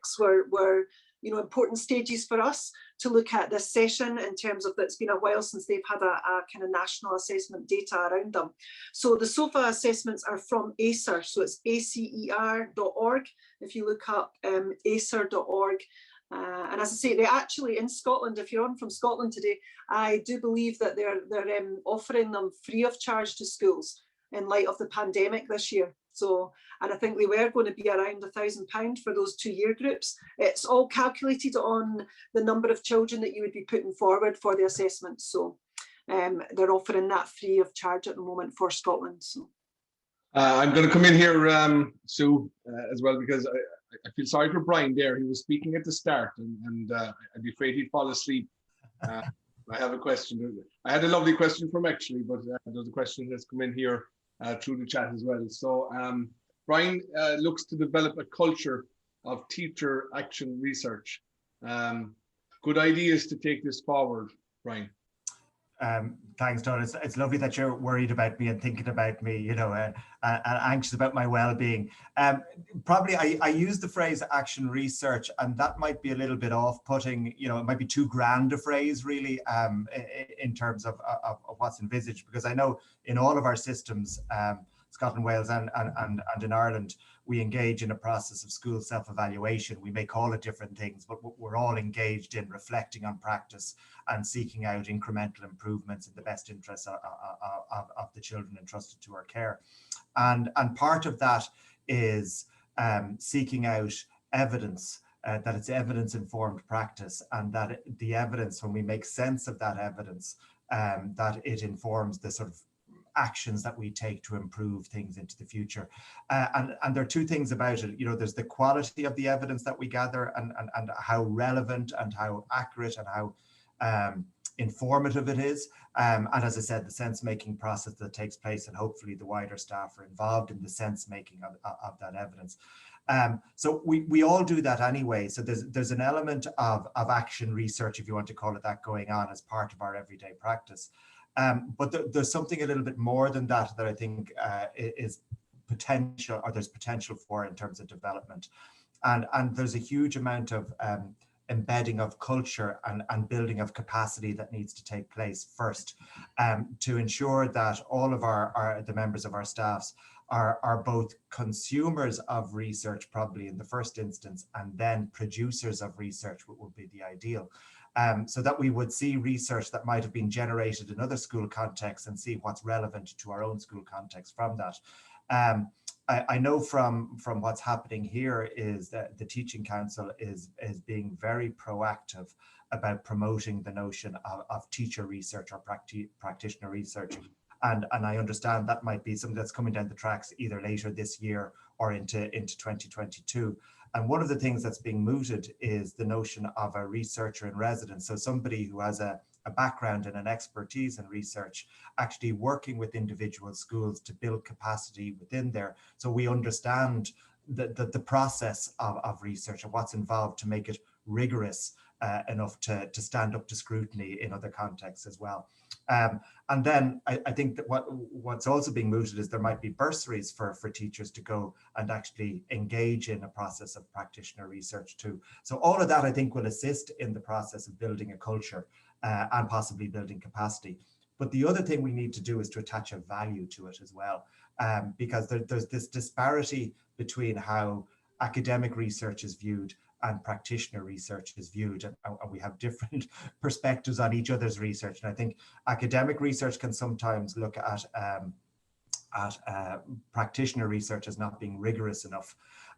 were important stages for us to look at this session in terms of that it's been a while since they've had a kind of national assessment data around them. So the SOFA assessments are from ACER, so it's acer.org. If you look up acer.org, and as I say, they actually in Scotland, if you're on from Scotland today, I do believe that they're offering them free of charge to schools in light of the pandemic this year. So, and I think they were going to be around £1,000 for those 2 year groups. It's all calculated on the number of children that you would be putting forward for the assessment. So they're offering that free of charge at the moment for Scotland. So I'm going to come in here, Sue, as well, because I feel sorry for Brian there. He was speaking at the start and I'd be afraid he'd fall asleep. I have a question. I had a lovely question from actually, but there's a question that's come in here through the chat as well. So Brian looks to develop a culture of teacher action research. Good ideas to take this forward, Brian. Thanks, Don. It's lovely that you're worried about me and thinking about me, you know, and anxious about my well-being. Probably I use the phrase action research, and that might be a little bit off-putting. You know, it might be too grand a phrase, really, in terms of what's envisaged, because I know in all of our systems, Scotland, Wales, and in Ireland, we engage in a process of school self-evaluation. We may call it different things, but we're all engaged in reflecting on practice and seeking out incremental improvements in the best interests of the children entrusted to our care. And part of that is seeking out evidence, that it's evidence-informed practice, and that the evidence, when we make sense of that evidence, that it informs the sort of actions that we take to improve things into the future. And there are two things about it. You know, there's the quality of the evidence that we gather, and how relevant and how accurate and how informative it is. And as I said, the sense-making process that takes place, and hopefully the wider staff are involved in the sense-making of that evidence. So we all do that anyway. So there's an element of action research, if you want to call it that, going on as part of our everyday practice. But there's something a little bit more than that I think is potential, or there's potential for, in terms of development. And there's a huge amount of embedding of culture and building of capacity that needs to take place first, to ensure that all of the members of our staffs are both consumers of research, probably in the first instance, and then producers of research, what would be the ideal. So that we would see research that might have been generated in other school contexts and see what's relevant to our own school context from that. I know from what's happening here is that the Teaching Council is being very proactive about promoting the notion of teacher research or practitioner research. And I understand that might be something that's coming down the tracks either later this year or into 2022. And one of the things that's being mooted is the notion of a researcher in residence. So somebody who has a background and an expertise in research, actually working with individual schools to build capacity within there. So we understand the process of research and what's involved to make it rigorous enough to stand up to scrutiny in other contexts as well. And then I think that what's also being mooted is there might be bursaries for teachers to go and actually engage in a process of practitioner research too. So all of that, I think, will assist in the process of building a culture and possibly building capacity. But the other thing we need to do is to attach a value to it as well, because there's this disparity between how academic research is viewed and practitioner research is viewed, and we have different perspectives on each other's research. And I think academic research can sometimes look at practitioner research as not being rigorous enough.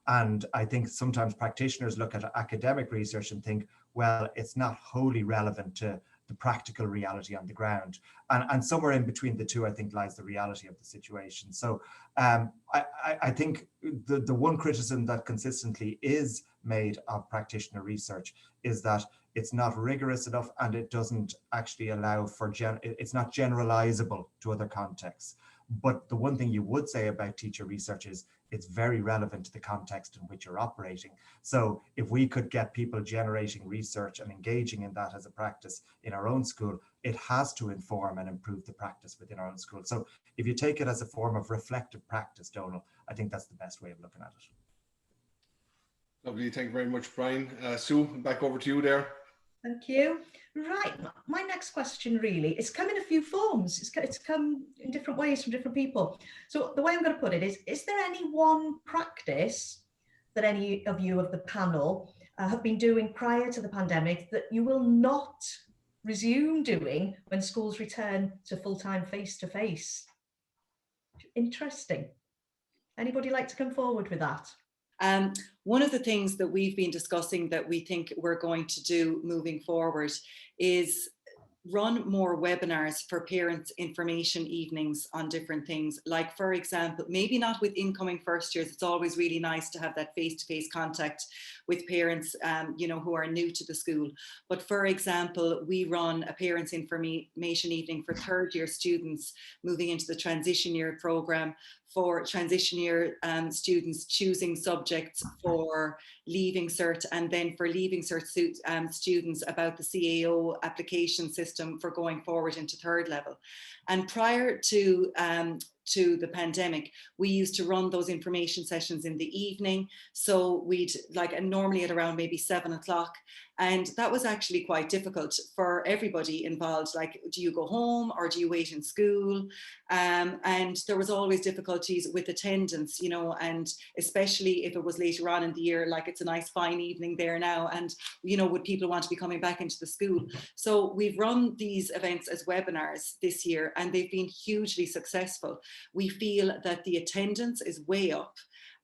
And I think sometimes practitioners look at academic research and think, well, it's not wholly relevant to the practical reality on the ground. And somewhere in between the two, I think, lies the reality of the situation. So I think the one criticism that consistently is made of practitioner research is that it's not rigorous enough, and it doesn't actually allow for, it's not generalizable to other contexts. But the one thing you would say about teacher research is it's very relevant to the context in which you're operating. So if we could get people generating research and engaging in that as a practice in our own school, it has to inform and improve the practice within our own school. So if you take it as a form of reflective practice, Donal, I think that's the best way of looking at it. Lovely, thank you very much, Brian. Sue, back over to you there. Thank you. Right, my next question really, it's come in a few forms. It's come in different ways from different people. So the way I'm going to put it is there any one practice that any of you of the panel have been doing prior to the pandemic that you will not resume doing when schools return to full-time face-to-face? Interesting. Anybody like to come forward with that? One of the things that we've been discussing that we think we're going to do moving forward is run more webinars for parents, information evenings on different things. Like, for example, maybe not with incoming first years. It's always really nice to have that face-to-face contact with parents, you know, who are new to the school. But for example, we run a parents information evening for third year students moving into the transition year program for transition year students choosing subjects for Leaving Cert, and then for Leaving Cert students about the CAO application system for going forward into third level. And prior to the pandemic, we used to run those information sessions in the evening. So we'd normally at around maybe 7 o'clock. And that was actually quite difficult for everybody involved. Like, do you go home or do you wait in school? And there was always difficulties with attendance, you know, and especially if it was later on in the year, like it's a nice fine evening there now. And, you know, would people want to be coming back into the school? So we've run these events as webinars this year, and they've been hugely successful. We feel that the attendance is way up,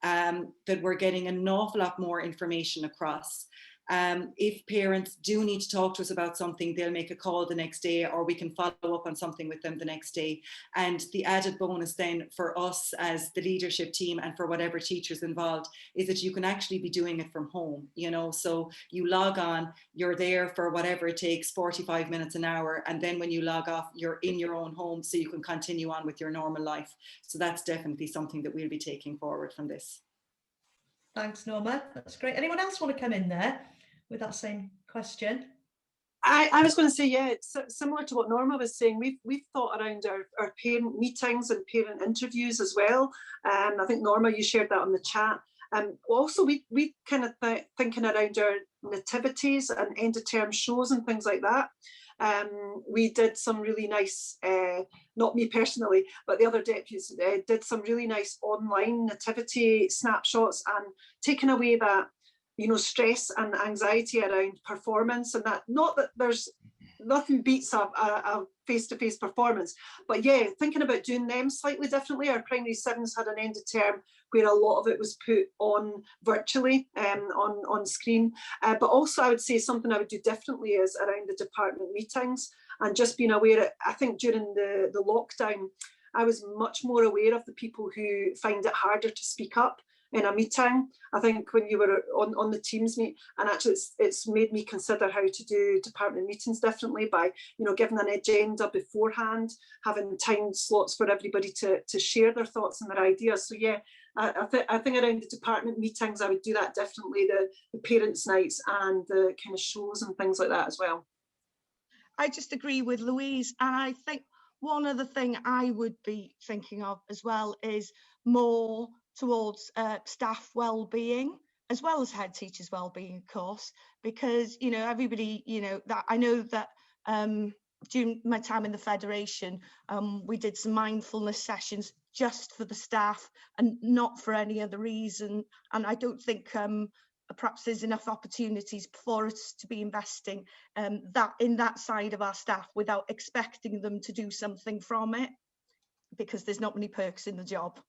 that we're getting an awful lot more information across. If parents do need to talk to us about something, they'll make a call the next day, or we can follow up on something with them the next day. And the added bonus then for us as the leadership team and for whatever teachers involved is that you can actually be doing it from home, you know, so you log on, you're there for whatever it takes, 45 minutes, an hour, and then when you log off, you're in your own home so you can continue on with your normal life. So that's definitely something that we'll be taking forward from this. Thanks, Norma. That's great. Anyone else want to come in there with that same question? I was going to say, yeah, it's similar to what Norma was saying. We've thought around our parent meetings and parent interviews as well. I think Norma, you shared that on the chat. Also, we kind of thinking around our nativities and end of term shows and things like that. We did some really nice, not me personally, but the other deputies did some really nice online nativity snapshots, and taking away that, you know, stress and anxiety around performance, and that, not that there's nothing beats a face-to-face performance, but yeah, thinking about doing them slightly differently. Our primary sevens had an end of term where a lot of it was put on virtually, on screen. But also I would say something I would do differently is around the department meetings, and just being aware. I think during the lockdown, I was much more aware of the people who find it harder to speak up in a meeting. I think when you were on the Teams meet, and actually it's made me consider how to do department meetings differently by, you know, giving an agenda beforehand, having time slots for everybody to share their thoughts and their ideas. So yeah, I think around the department meetings, I would do that differently, the parents' nights and the kind of shows and things like that as well. I just agree with Louise, and I think one other thing I would be thinking of as well is more towards staff well-being, as well as head teachers well-being, of course, because, you know, everybody, you know, that I know that during my time in the Federation, we did some mindfulness sessions just for the staff and not for any other reason. And I don't think perhaps there's enough opportunities for us to be investing that in that side of our staff without expecting them to do something from it, because there's not many perks in the job.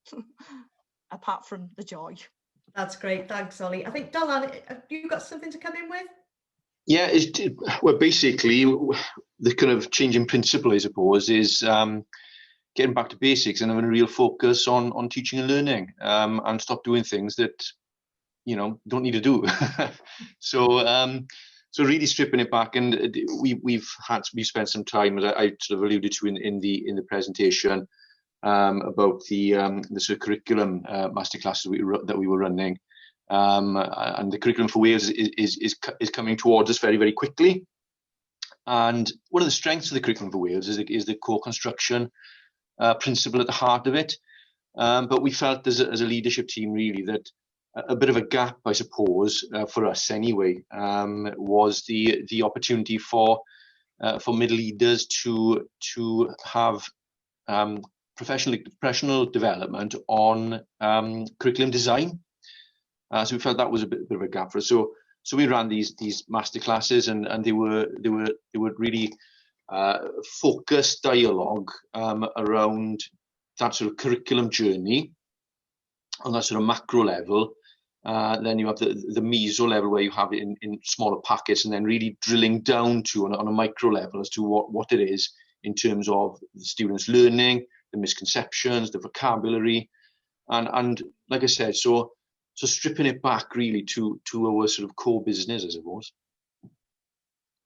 Apart from the joy. That's great. Thanks, Ollie. I think, Dylan, have you got something to come in with? Yeah, well, basically, the kind of change in principle, I suppose, is getting back to basics and having a real focus on teaching and learning, and stop doing things that, you know, don't need to do. So really stripping it back, and we've spent some time, as I sort of alluded to in the presentation, about the sort of curriculum masterclasses that we were running, and the curriculum for Wales is coming towards us very, very quickly. And one of the strengths of the curriculum for Wales is the co-construction principle at the heart of it. But we felt as a leadership team really that a bit of a gap, I suppose, for us anyway, was the opportunity for middle leaders to have professional development on curriculum design. So we felt that was a bit of a gap for us. So we ran these masterclasses, and they were really focused dialogue around that sort of curriculum journey on that sort of macro level. Then you have the meso level where you have it in smaller packets, and then really drilling down to on a micro level as to what it is in terms of the students' learning, the misconceptions, the vocabulary, and like I said, so stripping it back really to our sort of core business, I suppose.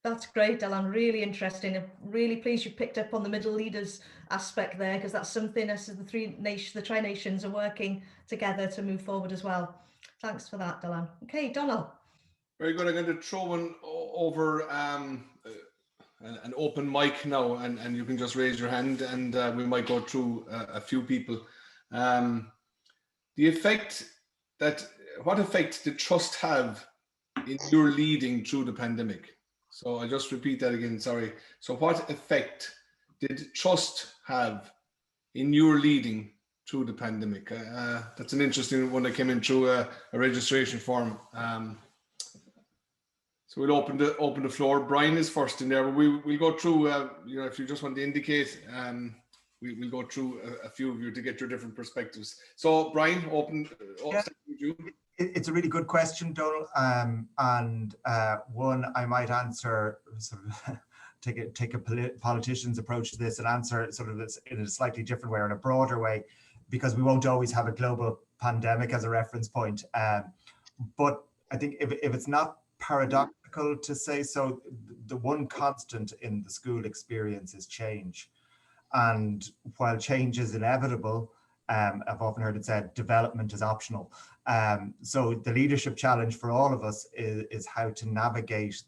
That's great, Dylan. Really interesting. I'm really pleased you picked up on the middle leaders aspect there, because that's something as the Tri-Nations are working together to move forward as well. Thanks for that, Dylan. Okay, Donald. Very good. I'm going to throw one over an open mic now, and you can just raise your hand, and we might go through a few people. What effect did trust have in your leading through the pandemic? So I'll just repeat that again, sorry. So what effect did trust have in your leading through the pandemic? That's an interesting one that came in through a registration form. So we'll open the floor. Brian is first in there, but we'll go through, if you just want to indicate, we'll go through a few of you to get your different perspectives. So Brian, start with you. It's a really good question, Donald, and one I might answer sort of take a politician's approach to this and answer sort of in a slightly different way or in a broader way, because we won't always have a global pandemic as a reference point. But I think if it's not paradoxical to say so, the one constant in the school experience is change. And while change is inevitable, I've often heard it said, development is optional. So the leadership challenge for all of us is how to navigate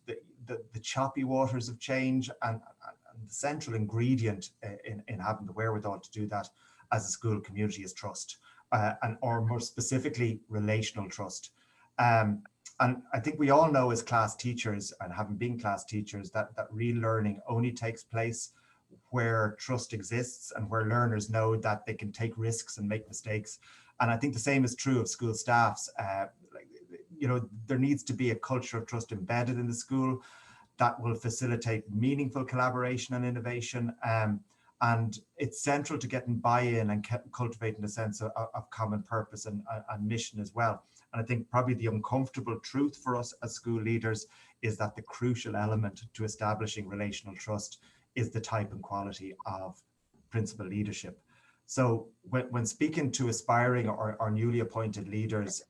the choppy waters of change, and the central ingredient in having the wherewithal to do that as a school community is trust, or more specifically, relational trust. And I think we all know as class teachers, and having been class teachers, that real learning only takes place where trust exists and where learners know that they can take risks and make mistakes. And I think the same is true of school staffs. There needs to be a culture of trust embedded in the school that will facilitate meaningful collaboration and innovation. And it's central to getting buy-in and cultivating a sense of common purpose and mission as well. And I think probably the uncomfortable truth for us as school leaders is that the crucial element to establishing relational trust is the type and quality of principal leadership. So when speaking to aspiring or newly appointed leaders,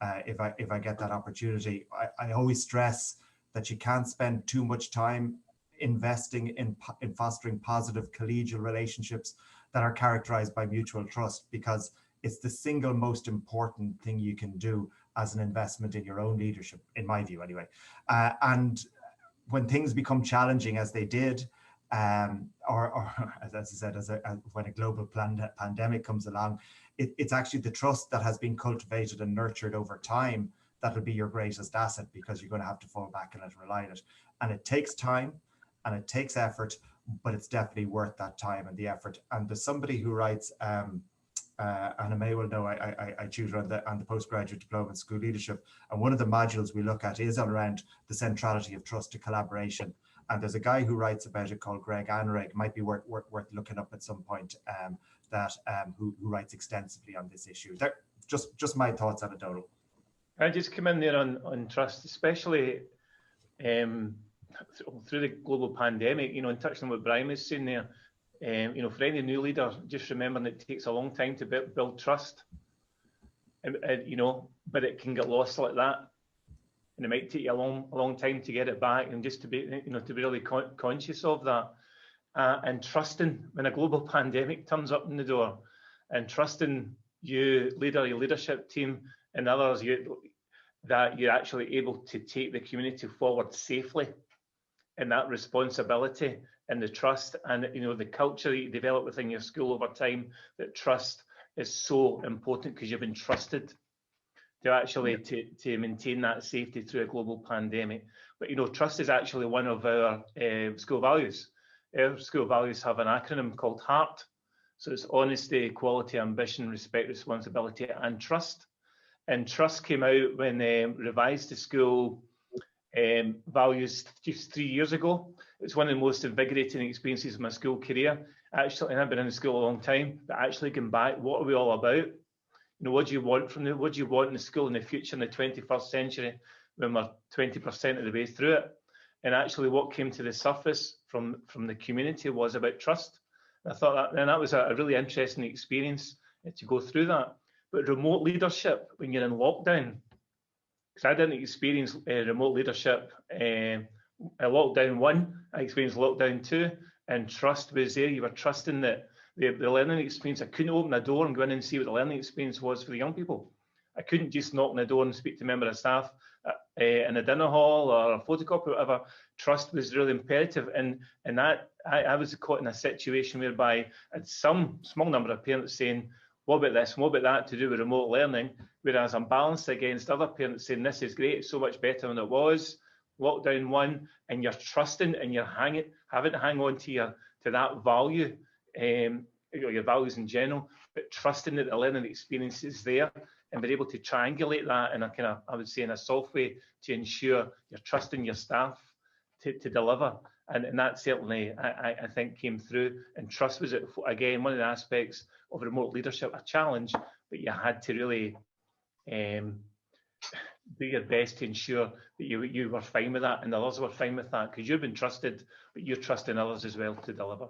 if I get that opportunity, I always stress that you can't spend too much time investing in fostering positive collegial relationships that are characterized by mutual trust, because it's the single most important thing you can do as an investment in your own leadership, in my view anyway. And when things become challenging, as they did, or as I said, when a global pandemic comes along, it's actually the trust that has been cultivated and nurtured over time that will be your greatest asset, because you're going to have to fall back and rely on it. And it takes time and it takes effort, but it's definitely worth that time and the effort. And there's somebody who writes, and I may well know, I tutor on the postgraduate diploma in school leadership, and one of the modules we look at is around the centrality of trust to collaboration. And there's a guy who writes about it called Greg Anreg, might be worth looking up at some point, who writes extensively on this issue. Just my thoughts on it, Donald. I just come in there on trust, especially through the global pandemic, and touching on what Brian was saying there, for any new leader, just remembering it takes a long time to build trust, but it can get lost like that. And it might take you a long time to get it back, and just to be, to be really conscious of that, and trusting when a global pandemic turns up in the door, and trusting you, leader, your leadership team, and others, that you're actually able to take the community forward safely, and that responsibility and the trust, and the culture that you develop within your school over time. That trust is so important, because you've been trusted to actually to maintain that safety through a global pandemic. But trust is actually one of our school values. Our school values have an acronym called HEART. So it's honesty, equality, ambition, respect, responsibility, and trust. And trust came out when they revised the school values just 3 years ago. It's one of the most invigorating experiences of my school career. Actually, and I've been in the school a long time, but actually going back, what are we all about? What do you want what do you want in the school in the future, in the 21st century, when we're 20% of the way through it? And actually what came to the surface from the community was about trust. And I thought that was a really interesting experience to go through that. But remote leadership, when you're in lockdown, because I didn't experience remote leadership lockdown 1, I experienced lockdown 2, and trust was there. You were trusting that the learning experience, I couldn't open a door and go in and see what the learning experience was for the young people. I couldn't just knock on the door and speak to a member of staff in a dinner hall or a photocopy or whatever. Trust was really imperative, and that I was caught in a situation whereby I had some small number of parents saying, what about this, what about that to do with remote learning, whereas I'm balanced against other parents saying this is great, it's so much better than it was. Lockdown 1, and you're trusting and you're having to hang on to that value, your values in general, but trusting that the learning experience is there, and being able to triangulate that in a kind of, I would say, in a soft way to ensure you're trusting your staff to deliver. And that certainly, I think, came through. And trust was, again, one of the aspects of remote leadership, a challenge, but you had to really do your best to ensure that you were fine with that and others were fine with that, because you've been trusted, but you're trusting others as well to deliver.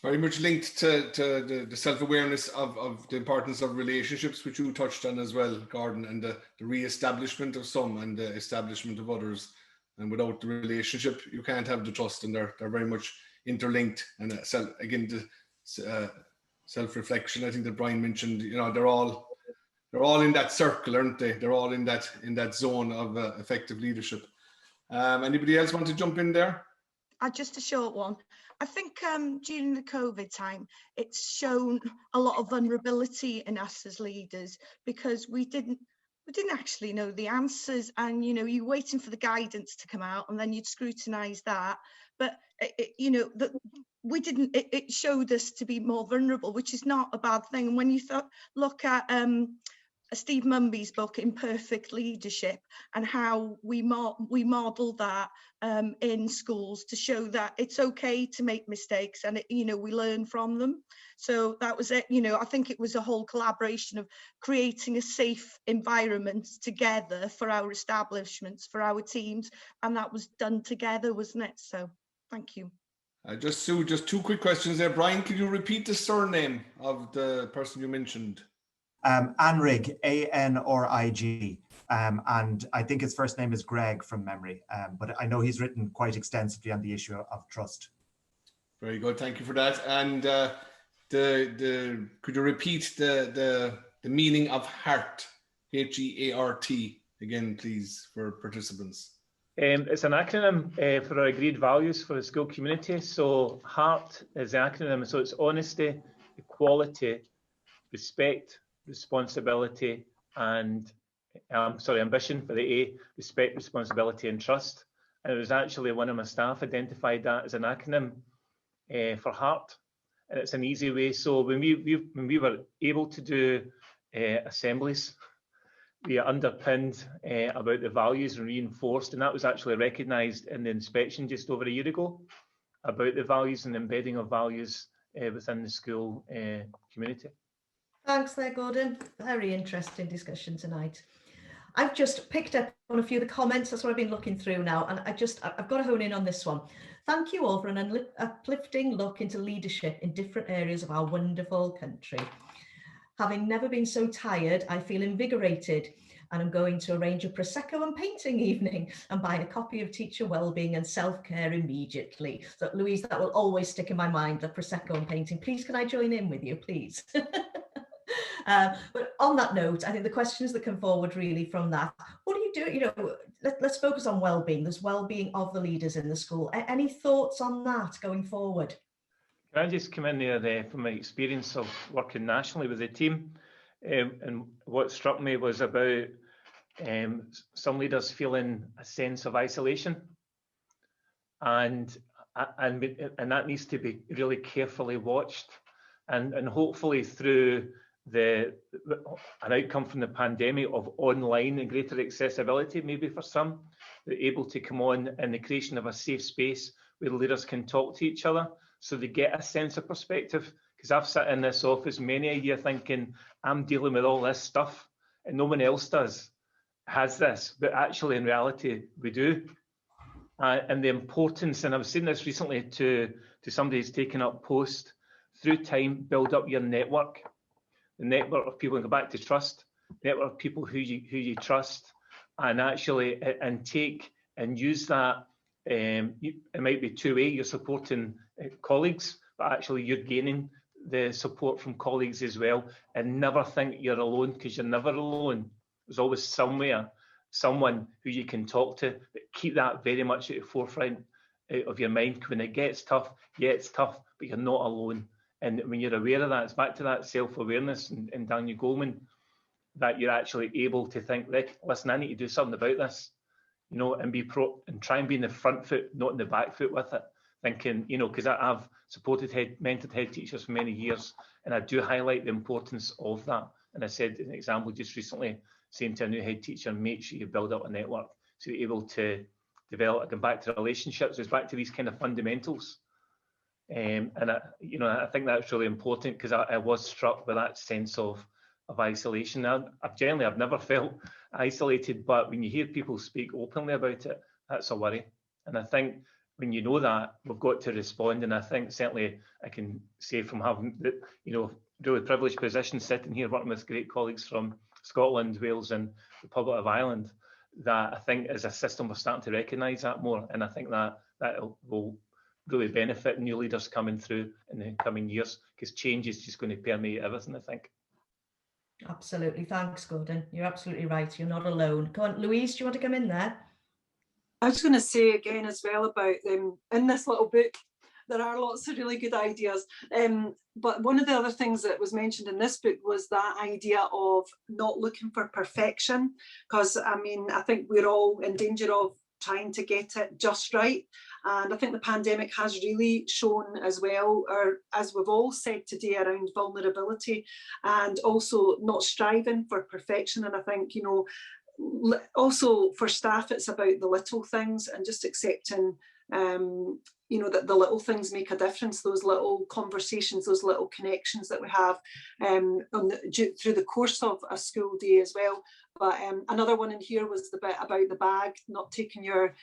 Very much linked to the self-awareness of the importance of relationships, which you touched on as well, Gordon, and the re-establishment of some and the establishment of others. And without the relationship, you can't have the trust, and they're very much interlinked. And again, the self-reflection, I think that Brian mentioned, you know, they're all in that circle, aren't they? They're all in that zone of effective leadership. Anybody else want to jump in there? Just a short one. I think during the COVID time, it's shown a lot of vulnerability in us as leaders, because we didn't actually know the answers, and you're waiting for the guidance to come out, and then you'd scrutinise that. But it showed us to be more vulnerable, which is not a bad thing. And when you look at Steve Mumby's book, Imperfect Leadership, and how we model that in schools to show that it's okay to make mistakes, and we learn from them. So that was it. I think it was a whole collaboration of creating a safe environment together for our establishments, for our teams, and that was done together, wasn't it? So thank you. Just two quick questions there. Brian, could you repeat the surname of the person you mentioned? Anrig, A-N-R-I-G, and I think his first name is Greg from memory, but I know he's written quite extensively on the issue of trust. Very good, thank you for that. And could you repeat the meaning of heart, H-E-A-R-T, again, please, for participants? It's an acronym for our agreed values for the school community. So HEART is the acronym, so it's honesty, equality, respect, responsibility, and ambition for the A, respect, responsibility and trust. And it was actually one of my staff identified that as an acronym for HEART, and it's an easy way. So when we were able to do assemblies, we underpinned about the values and reinforced, and that was actually recognised in the inspection just over a year ago about the values and embedding of values within the school community. Thanks there, Gordon. Very interesting discussion tonight. I've just picked up on a few of the comments. That's what I've been looking through now. And I've got to hone in on this one. Thank you all for an uplifting look into leadership in different areas of our wonderful country. Having never been so tired, I feel invigorated, and I'm going to arrange a Prosecco and painting evening and buy a copy of Teacher Wellbeing and Self-Care immediately. So Louise, that will always stick in my mind, the Prosecco and painting. Please, can I join in with you, please? But on that note, I think the questions that come forward really from that, what do you do? Let's focus on well-being. There's well-being of the leaders in the school. Any thoughts on that going forward? Can I just come in there from my experience of working nationally with the team? And what struck me was about some leaders feeling a sense of isolation, and that needs to be really carefully watched, and hopefully through an outcome from the pandemic of online and greater accessibility, maybe for some, they're able to come on in the creation of a safe space where leaders can talk to each other, so they get a sense of perspective. Because I've sat in this office many a year thinking, I'm dealing with all this stuff and no one else has this, but actually in reality we do. And the importance, and I've seen this recently to somebody who's taken up post, through time, build up your network. The network of people, and go back to trust, network of people who you trust, and actually and take and use that it might be two-way, you're supporting colleagues, but actually you're gaining the support from colleagues as well, and never think you're alone, because you're never alone. There's always somewhere, someone who you can talk to, but keep that very much at the forefront of your mind. When it gets tough, yeah, it's tough, but you're not alone. And when you're aware of that, it's back to that self-awareness and Daniel Goleman, that you're actually able to think, listen, I need to do something about this, you know, and and try and be in the front foot, not in the back foot with it. Thinking, you know, because I've supported mentored head teachers for many years, and I do highlight the importance of that. And I said an example just recently, saying to a new head teacher, make sure you build up a network so you're able to develop, going back to relationships, it's back to these kind of fundamentals. And you know, I think that's really important, because I was struck with that sense of isolation. I've never felt isolated, but when you hear people speak openly about it, that's a worry. And I think when you know that, we've got to respond. And I think certainly I can say from having the, you know, really privileged position sitting here working with great colleagues from Scotland, Wales and the Republic of Ireland, that I think as a system we're starting to recognise that more. And I think that will really benefit new leaders coming through in the coming years, because change is just going to permeate everything, I think. Absolutely. Thanks, Gordon. You're absolutely right. You're not alone. Come on, Louise, do you want to come in there? I was going to say again as well about in this little book, there are lots of really good ideas. But one of the other things that was mentioned in this book was that idea of not looking for perfection, because I mean, I think we're all in danger of trying to get it just right. And I think the pandemic has really shown as well, or as we've all said today, around vulnerability and also not striving for perfection. And I think, you know, also for staff, it's about the little things and just accepting, you know, that the little things make a difference, those little conversations, those little connections that we have through the course of a school day as well. But another one in here was the bit about the bag, not taking your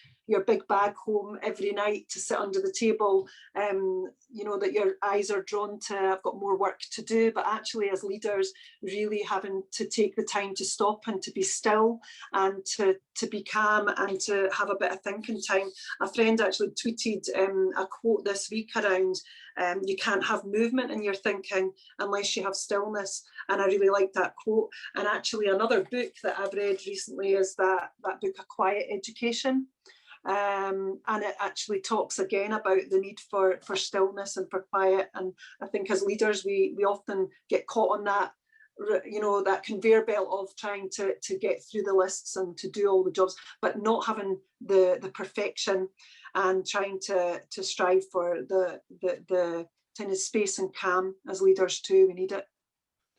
big bag home every night to sit under the table, you know, that your eyes are drawn to, I've got more work to do, but actually as leaders really having to take the time to stop and to be still and to be calm and to have a bit of thinking time. A friend actually tweeted a quote this week around you can't have movement in your thinking unless you have stillness, and I really like that quote. And actually another book that I've read recently is that book, A Quiet Education. And it actually talks again about the need for stillness and for quiet. And I think as leaders, we often get caught on that, you know, that conveyor belt of trying to get through the lists and to do all the jobs, but not having the perfection, and trying to strive for the kind of space and calm as leaders too. We need it.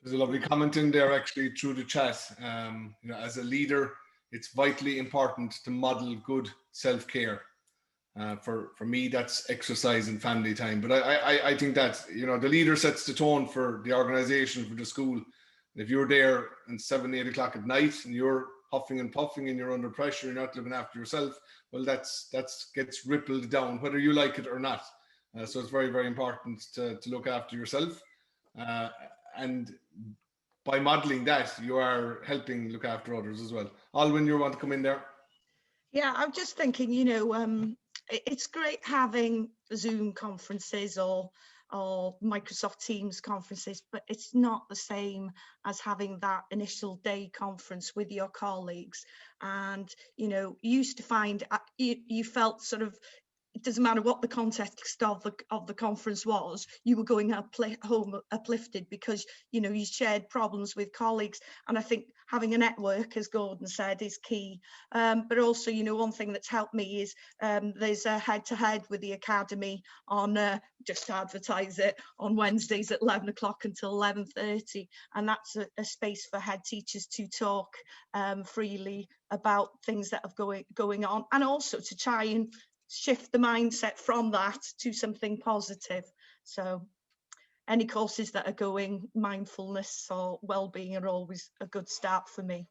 There's a lovely comment in there actually through the chat. You know, as a leader, it's vitally important to model good self-care. For me, that's exercise and family time. But I think that, you know, the leader sets the tone for the organisation, for the school. If you're there at 7, 8 o'clock at night and you're huffing and puffing and you're under pressure, you're not looking after yourself, well, that's gets rippled down, whether you like it or not. So it's very, very important to look after yourself. And by modelling that, you are helping look after others as well. Alwyn, you want to come in there? Yeah, I'm just thinking, you know, it's great having Zoom conferences or Microsoft Teams conferences, but it's not the same as having that initial day conference with your colleagues. And, you know, you used to find you felt sort of, it doesn't matter what the context of the conference was, you were going home uplifted because, you know, you shared problems with colleagues. And I think having a network, as Gordon said, is key. But also, you know, one thing that's helped me is there's a head-to-head with the Academi on, just to advertise it, on Wednesdays at 11 o'clock until 11:30. And that's a space for head teachers to talk freely about things that are going on, and also to try and shift the mindset from that to something positive. So any courses that are going mindfulness or well-being are always a good start for me.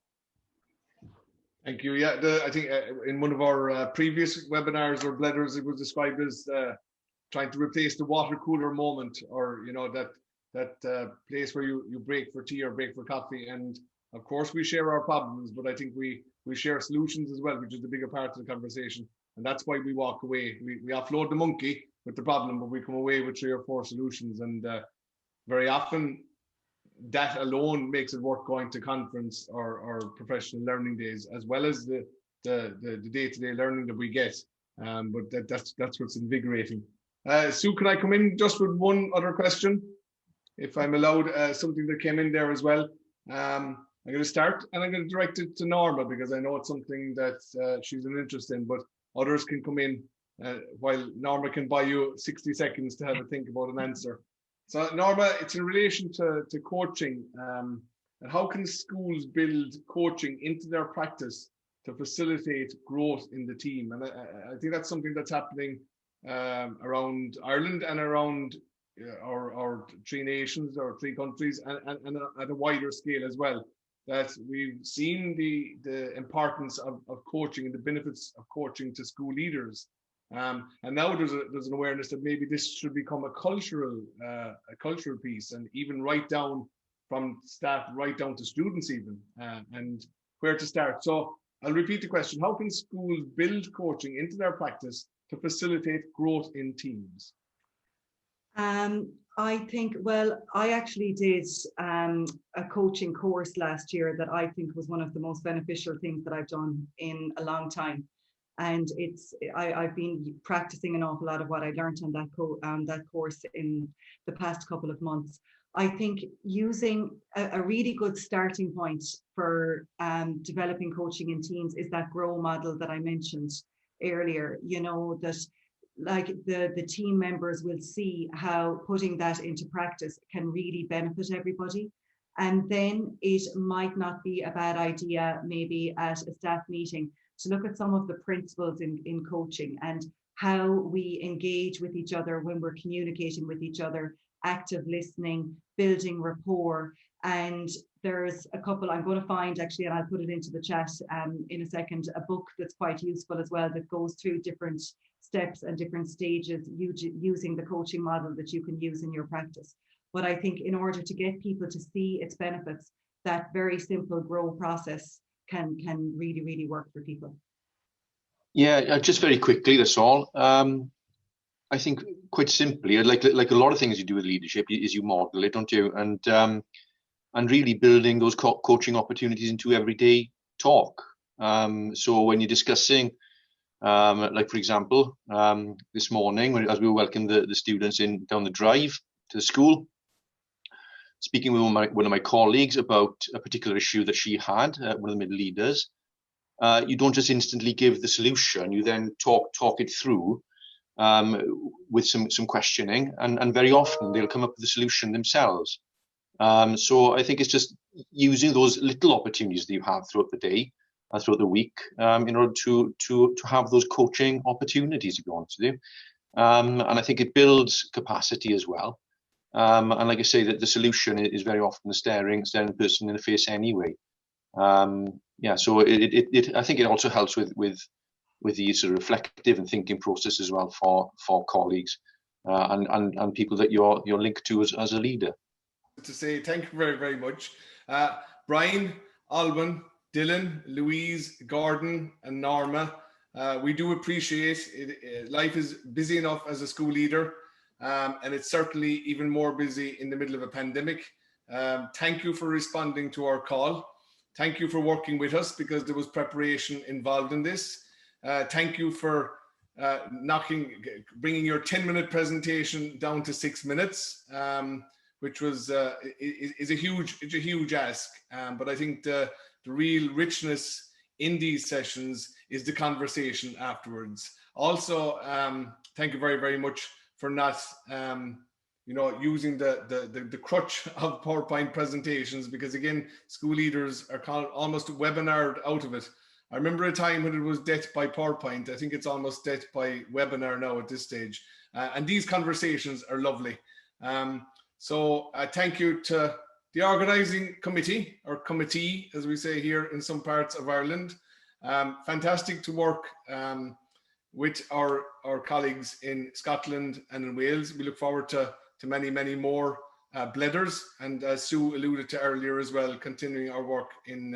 Thank you. Yeah, I think in one of our previous webinars or blethers, it was described as trying to replace the water cooler moment, or, you know, that place where you break for tea or break for coffee. And of course we share our problems, but I think we share solutions as well, which is the bigger part of the conversation. And that's why we walk away. We offload the monkey with the problem, but we come away with 3 or 4 solutions. And very often that alone makes it worth going to conference or professional learning days, as well as the day-to-day learning that we get. But that's what's invigorating. Sue, can I come in just with one other question, if I'm allowed? Something that came in there as well. I'm going to start, and I'm going to direct it to Norma, because I know it's something that she's an interest in, but others can come in while Norma can buy you 60 seconds to have a think about an answer. So Norma, it's in relation to coaching. And how can schools build coaching into their practice to facilitate growth in the team? And I think that's something that's happening around Ireland and around our 3 nations or 3 countries, and at a wider scale as well. That we've seen the importance of coaching and the benefits of coaching to school leaders. And now there's an awareness that maybe this should become a cultural piece, and even right down from staff, right down to students even, and where to start. So I'll repeat the question: how can schools build coaching into their practice to facilitate growth in teams? I think, well, I actually did a coaching course last year that I think was one of the most beneficial things that I've done in a long time. And I've been practicing an awful lot of what I learned on that course in the past couple of months. I think using a really good starting point for developing coaching in teams is that grow model that I mentioned earlier. You know, that like the team members will see how putting that into practice can really benefit everybody. And then it might not be a bad idea, maybe at a staff meeting, to look at some of the principles in coaching and how we engage with each other when we're communicating with each other, active listening, building rapport. And there's a couple I'm going to find actually, and I'll put it into the chat in a second, a book that's quite useful as well, that goes through different steps and different stages using the coaching model that you can use in your practice. But I think in order to get people to see its benefits, that very simple grow process can really, really work for people. Yeah, just very quickly, that's all. I think quite simply, like a lot of things you do with leadership, is you model it, don't you? And really building those coaching opportunities into everyday talk. So when you're discussing, like for example, this morning, as we welcomed the students in down the drive to the school, speaking with one of my colleagues about a particular issue that she had, one of the middle leaders, you don't just instantly give the solution, you then talk it through with some questioning, and very often they'll come up with the solution themselves. So I think it's just using those little opportunities that you have throughout the day, throughout the week, in order to have those coaching opportunities if you want to do. And I think it builds capacity as well. And like I say, that the solution is very often the staring person in the face anyway. Yeah, so I think it also helps with the sort of reflective and thinking process as well for colleagues and people that you're linked to as a leader. To say thank you very, very much. Brian, Alban, Dylan, Louise, Gordon and Norma, we do appreciate it. Life is busy enough as a school leader, and it's certainly even more busy in the middle of a pandemic. Thank you for responding to our call. Thank you for working with us, because there was preparation involved in this. Thank you for bringing your 10-minute presentation down to 6 minutes, which was is a huge ask. But I think the real richness in these sessions is the conversation afterwards. Also, thank you very, very much for not using the crutch of PowerPoint presentations, because again, school leaders are almost webinared out of it. I remember a time when it was death by PowerPoint. I think it's almost death by webinar now at this stage. And these conversations are lovely. So thank you to the organising committee, or committee, as we say here in some parts of Ireland. Fantastic to work with our colleagues in Scotland and in Wales. We look forward to many, many more blethers, and as Sue alluded to earlier as well, continuing our work in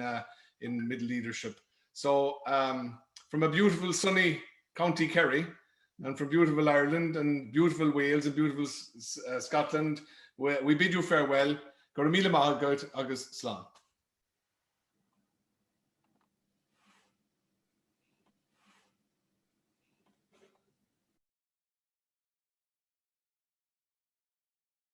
middle leadership. So from a beautiful sunny County Kerry, and from beautiful Ireland and beautiful Wales and beautiful Scotland, we bid you farewell. Go míle maith agus slán.